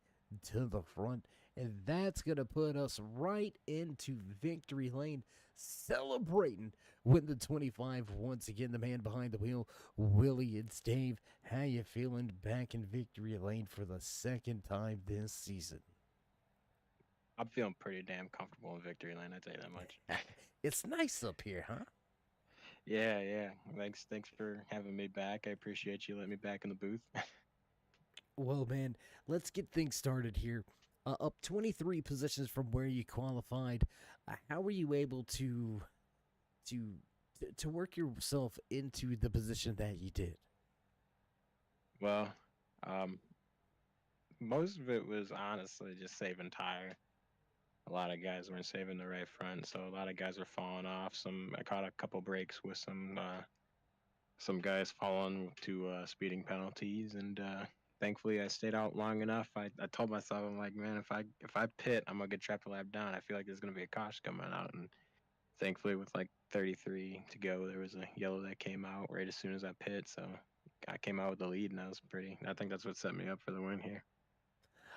to the front, and that's going to put us right into victory lane, celebrating with the 25. Once again, the man behind the wheel, Willie. It's Dave. How you feeling back in victory lane for the second time this season? I'm feeling pretty damn comfortable in victory lane, I tell you that much. It's nice up here, huh? Yeah. Thanks for having me back. I appreciate you letting me back in the booth. Well, man, let's get things started here. Up 23 positions from where you qualified. How were you able to work yourself into the position that you did? Well, most of it was honestly just saving tire. a lot of guys weren't saving the right front, so a lot of guys were falling off. I caught a couple breaks with some guys falling to speeding penalties, and thankfully I stayed out long enough. I told myself, I'm like, man, if I pit, I'm gonna get trapped a lap down. I feel like there's gonna be a caution coming out, and thankfully with like 33 to go, there was a yellow that came out right as soon as I pit, so I came out with the lead, and I think that's what set me up for the win here.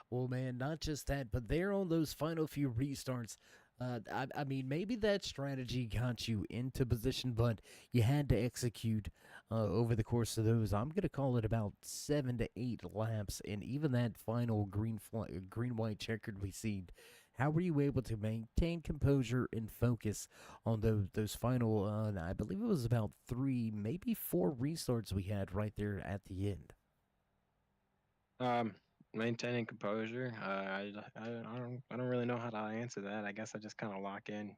Well, man, not just that, but there on those final few restarts, I mean, maybe that strategy got you into position, but you had to execute over the course of those. I'm gonna call it about 7 to 8 laps, and even that final green white checkered we seen. How were you able to maintain composure and focus on those final? I believe it was about 3, maybe 4 restarts we had right there at the end. Maintaining composure. I don't really know how to answer that. I guess I just kind of lock in.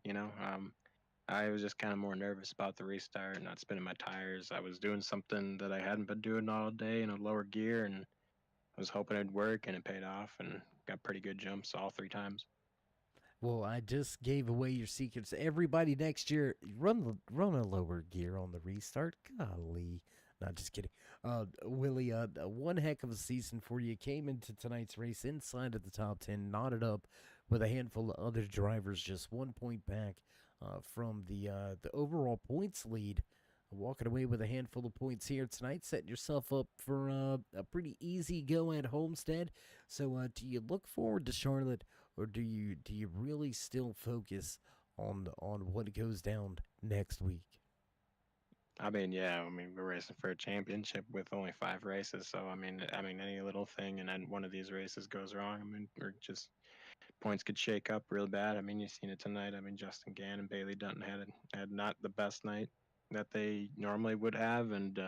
I was just kind of more nervous about the restart, not spinning my tires. I was doing something that I hadn't been doing all day in a lower gear, and I was hoping it'd work, and it paid off, and got pretty good jumps all 3 times. Well, I just gave away your secrets. Everybody next year, run a lower gear on the restart. Golly. Not just kidding. Willie, one heck of a season for you. Came into tonight's race inside of the top 10, knotted up with a handful of other drivers, just 1 point back from the overall points lead. Walking away with a handful of points here tonight, setting yourself up for a pretty easy go at Homestead. So, do you look forward to Charlotte, or do you really still focus on what goes down next week? I mean, yeah, we're racing for a championship with only 5 races, so any little thing and then one of these races goes wrong. We're just points could shake up real bad. You've seen it tonight. Justin Gann and Bailey Dutton had not the best night that they normally would have, and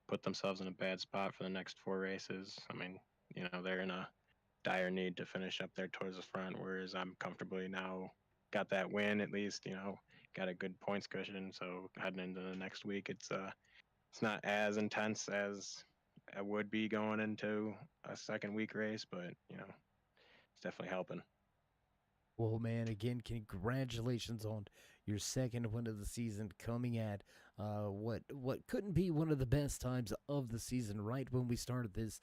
put themselves in a bad spot for the next 4 races. They're in a dire need to finish up there towards the front, whereas I'm comfortably now got that win at least. Got a good points cushion, so heading into the next week, it's not as intense as it would be going into a second week race, but it's definitely helping. Well, man, again, congratulations on your second win of the season, coming at what couldn't be one of the best times of the season, right when we started this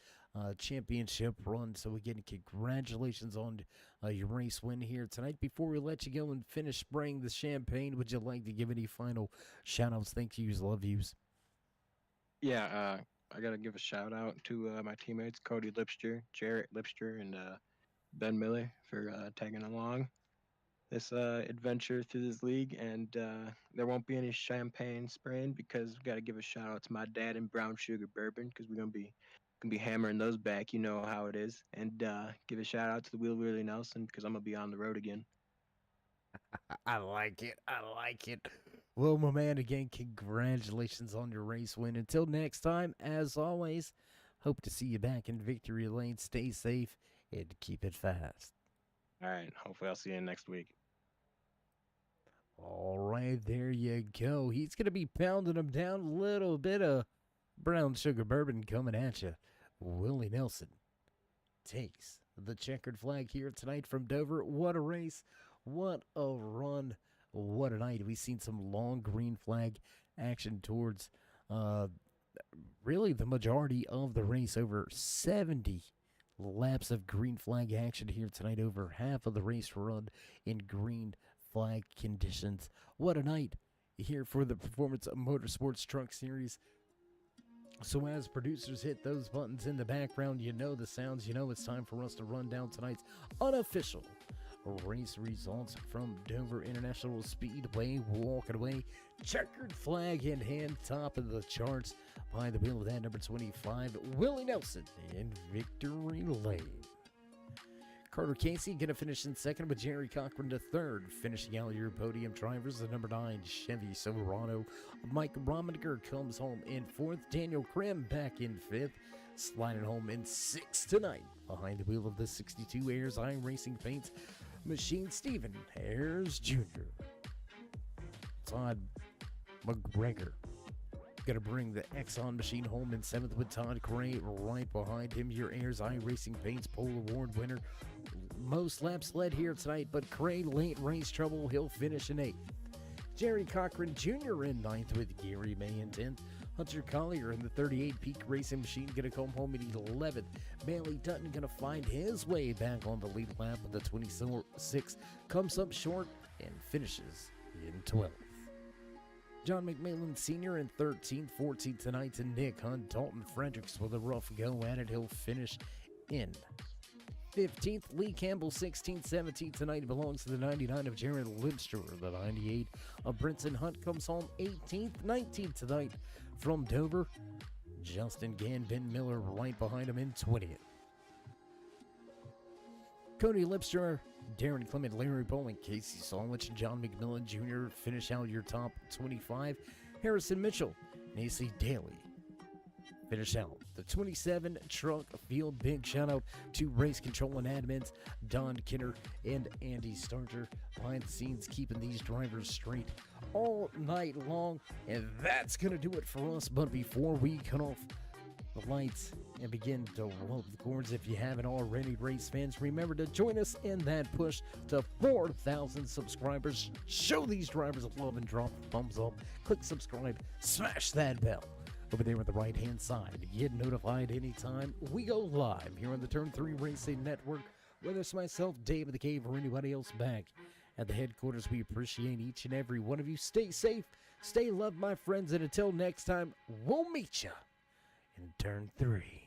championship run. So again, congratulations on your race win here tonight. Before we let you go and finish spraying the champagne, would you like to give any final shout-outs, thank yous, love yous? Yeah, I got to give a shout out to my teammates, Cody Lipster, Jarrett Lipster, and Ben Miller for tagging along this adventure through this league. And there won't be any champagne spraying because we got to give a shout out to my dad and Brown Sugar Bourbon, because we're gonna be hammering those back. You know how it is. And give a shout out to the Wheel Willie Nelson, because I'm gonna be on the road again. I like it. I like it. Well, my man, again, congratulations on your race win. Until next time, as always, hope to see you back in victory lane. Stay safe and keep it fast. All right. Hopefully I'll see you next week. All right, there you go. He's going to be pounding them down. A little bit of Brown Sugar Bourbon coming at you. Willie Nelson takes the checkered flag here tonight from Dover. What a race. What a run. What a night. We've seen some long green flag action towards really the majority of the race. Over 70 laps of green flag action here tonight. Over half of the race run in green flag conditions. What a night here for the Performance Motorsports Truck Series. So as producers hit those buttons in the background, you know the sounds, you know it's time for us to run down tonight's unofficial race results from Dover International Speedway. Walking away, checkered flag in hand, top of the charts behind the wheel of that number 25, Willie Nelson in victory lane. Carter Casey going to finish in second, with Jerry Cochran to third. Finishing out your podium drivers, the number 9 Chevy Silverado. Mike Rominger comes home in fourth. Daniel Krim back in fifth. Sliding home in sixth tonight behind the wheel of the 62 Ayers iRacing Paints machine, Stephen Ayers Jr. Todd McGregor going to bring the Exxon machine home in seventh, with Todd Gray right behind him. Your Ayers iRacing Paints Pole Award winner, most laps led here tonight, but Crane late race trouble. He'll finish in 8th. Jerry Cochran Jr. in 9th with Gary May in 10th. Hunter Collier in the 38 Peak Racing Machine gonna come home in 11th. Bailey Dutton gonna find his way back on the lead lap with the 26, comes up short and finishes in 12th. John McMillan Sr. in 13th, 14th tonight, and Nick Hunt. Dalton Fredericks with a rough go at it. He'll finish in 15th. Lee Campbell 16th, 17th tonight belongs to the 99 of Jared Lipster. The 98 of Brinson Hunt comes home 18th, 19th tonight from Dover. Justin Gann, Ben Miller right behind him in 20th. Cody Lipster, Darren Clement, Larry Bowling, Casey Solich, John McMillan Jr. finish out your top 25. Harrison Mitchell, Nacy Daly finish out the 27 truck field. Big shout out to race control and admins Don Kinner and Andy Starter behind the scenes, keeping these drivers straight all night long. And that's gonna do it for us. But before we cut off the lights and begin to roll the cords, if you haven't already, race fans, remember to join us in that push to 4,000 subscribers. Show these drivers love and drop a thumbs up. Click subscribe, smash that bell over there on the right hand side. Get notified anytime we go live here on the Turn 3 Racing Network. Whether it's myself, Dave of the Cave, or anybody else back at the headquarters, we appreciate each and every one of you. Stay safe, stay loved, my friends, and until next time, we'll meet you in Turn 3.